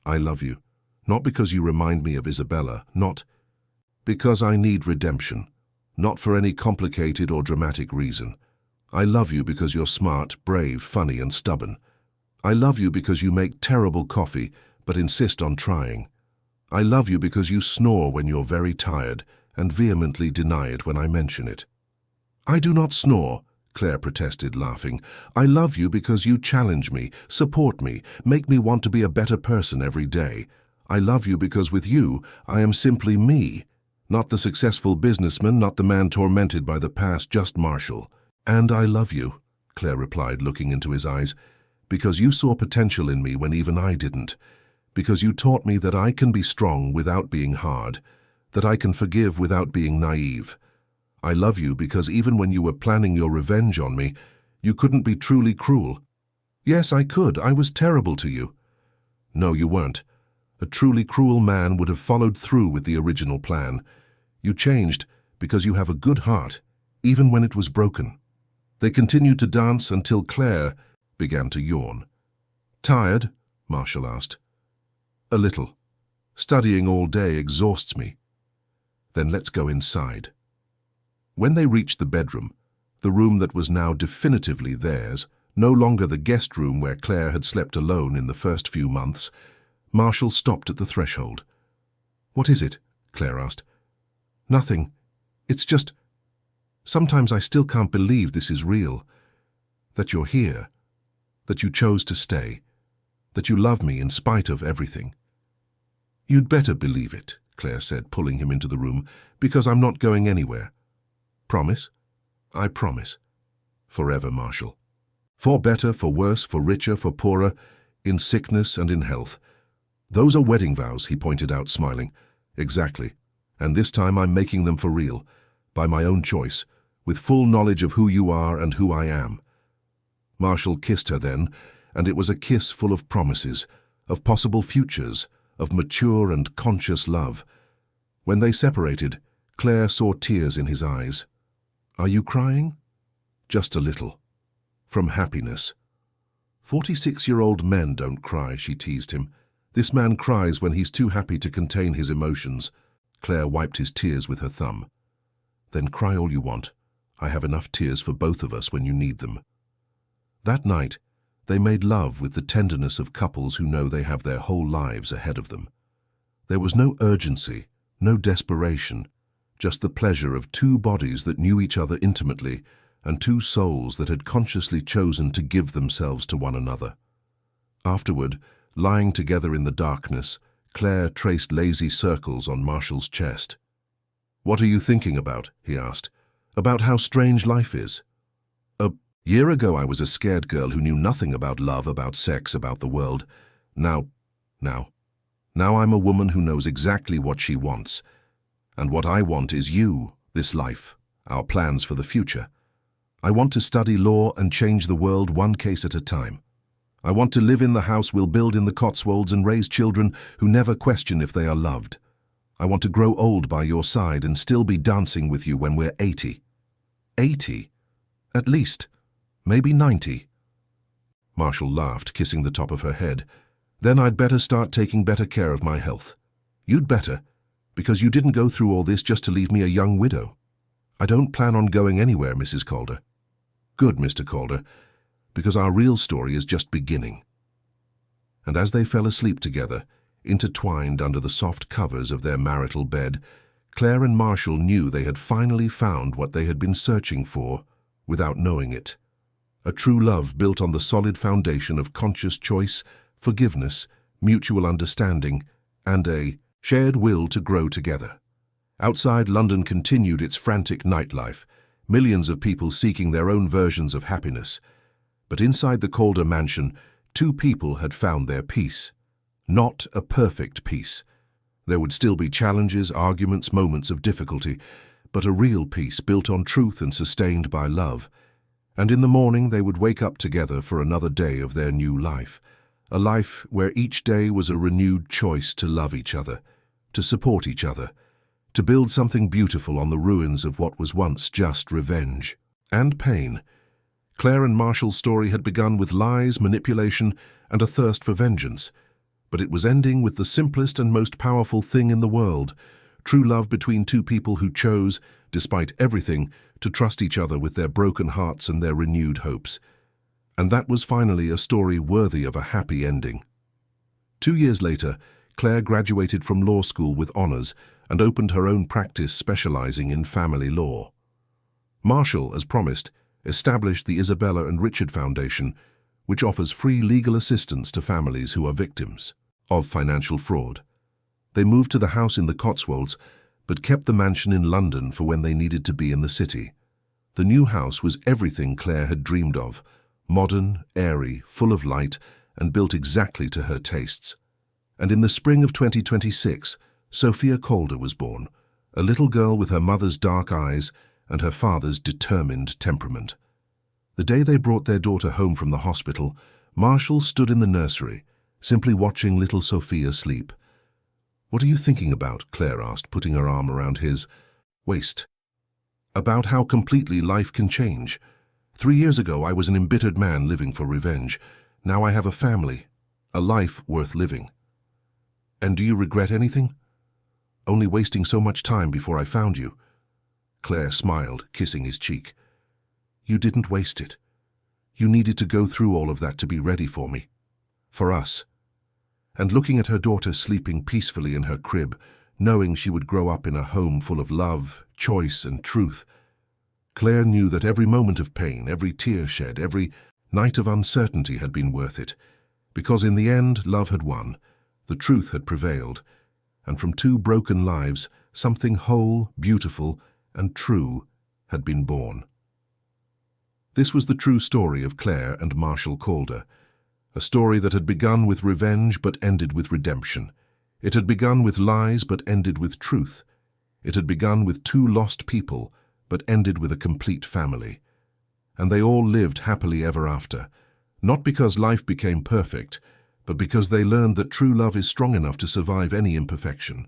I love you. Not because you remind me of Isabella, not because I need redemption, not for any complicated or dramatic reason. I love you because you're smart, brave, funny, and stubborn. I love you because you make terrible coffee, but insist on trying. I love you because you snore when you're very tired and vehemently deny it when I mention it. I do not snore, Claire protested, laughing. I love you because you challenge me, support me, make me want to be a better person every day. I love you because with you, I am simply me. Not the successful businessman, not the man tormented by the past, just Marshall. And I love you, Claire replied, looking into his eyes, because you saw potential in me when even I didn't. Because you taught me that I can be strong without being hard, that I can forgive without being naive. I love you because even when you were planning your revenge on me, you couldn't be truly cruel. Yes, I could. I was terrible to you. No, you weren't. A truly cruel man would have followed through with the original plan. You changed because you have a good heart, even when it was broken. They continued to dance until Claire began to yawn. Tired? Marshall asked. A little. Studying all day exhausts me. Then let's go inside. When they reached the bedroom, the room that was now definitively theirs, no longer the guest room where Claire had slept alone in the first few months, Marshall stopped at the threshold. What is it? Claire asked. Nothing. It's just... Sometimes I still can't believe this is real. That you're here. That you chose to stay. That you love me in spite of everything. You'd better believe it, Claire said, pulling him into the room, because I'm not going anywhere. Promise? I promise. Forever, Marshall. For better, for worse, for richer, for poorer, in sickness and in health. Those are wedding vows, he pointed out, smiling. Exactly. And this time I'm making them for real, by my own choice, with full knowledge of who you are and who I am. Marshall kissed her then, and it was a kiss full of promises, of possible futures, of mature and conscious love. When they separated, Claire saw tears in his eyes. Are you crying? Just a little. From happiness. 46-year-old men don't cry, she teased him. This man cries when he's too happy to contain his emotions. Claire wiped his tears with her thumb. Then cry all you want. I have enough tears for both of us when you need them. That night, they made love with the tenderness of couples who know they have their whole lives ahead of them. There was no urgency, no desperation, just the pleasure of two bodies that knew each other intimately and two souls that had consciously chosen to give themselves to one another. Afterward, lying together in the darkness, Claire traced lazy circles on Marshall's chest. What are you thinking about? He asked. About how strange life is. A year ago I was a scared girl who knew nothing about love, about sex, about the world. Now I'm a woman who knows exactly what she wants. And what I want is you, this life, our plans for the future. I want to study law and change the world one case at a time. I want to live in the house we'll build in the Cotswolds and raise children who never question if they are loved. I want to grow old by your side and still be dancing with you when we're 80. 80? At least. Maybe 90. Marshall laughed, kissing the top of her head. Then I'd better start taking better care of my health. You'd better, because you didn't go through all this just to leave me a young widow. I don't plan on going anywhere, Mrs. Calder. Good, Mr. Calder, because our real story is just beginning. And as they fell asleep together, intertwined under the soft covers of their marital bed, Claire and Marshall knew they had finally found what they had been searching for without knowing it. A true love built on the solid foundation of conscious choice, forgiveness, mutual understanding, and a shared will to grow together. Outside, London continued its frantic nightlife, millions of people seeking their own versions of happiness. But inside the Calder mansion, two people had found their peace. Not a perfect peace. There would still be challenges, arguments, moments of difficulty, but a real peace built on truth and sustained by love. And in the morning they would wake up together for another day of their new life, a life where each day was a renewed choice to love each other, to support each other, to build something beautiful on the ruins of what was once just revenge and pain. Claire and Marshall's story had begun with lies, manipulation, and a thirst for vengeance. But it was ending with the simplest and most powerful thing in the world, true love between two people who chose, despite everything, to trust each other with their broken hearts and their renewed hopes. And that was finally a story worthy of a happy ending. 2 years later, Claire graduated from law school with honors and opened her own practice specializing in family law. Marshall, as promised, established the Isabella and Richard Foundation, which offers free legal assistance to families who are victims of financial fraud. They moved to the house in the Cotswolds, but kept the mansion in London for when they needed to be in the city. The new house was everything Claire had dreamed of, modern, airy, full of light, and built exactly to her tastes. And in the spring of 2026, Sophia Calder was born, a little girl with her mother's dark eyes and her father's determined temperament. The day they brought their daughter home from the hospital, Marshall stood in the nursery, simply watching little Sophia sleep. "What are you thinking about?" Claire asked, putting her arm around his waist. "About how completely life can change. 3 years ago, I was an embittered man living for revenge. Now I have a family, a life worth living." "And do you regret anything?" "Only wasting so much time before I found you." Claire smiled, kissing his cheek. "You didn't waste it. You needed to go through all of that to be ready for me. For us." And looking at her daughter sleeping peacefully in her crib, knowing she would grow up in a home full of love, choice, and truth, Claire knew that every moment of pain, every tear shed, every night of uncertainty had been worth it, because in the end, love had won, the truth had prevailed, and from 2 broken lives, something whole, beautiful, and true had been born. This was the true story of Claire and Marshall Calder, a story that had begun with revenge but ended with redemption. It had begun with lies but ended with truth. It had begun with 2 lost people but ended with a complete family. And they all lived happily ever after, not because life became perfect, but because they learned that true love is strong enough to survive any imperfection.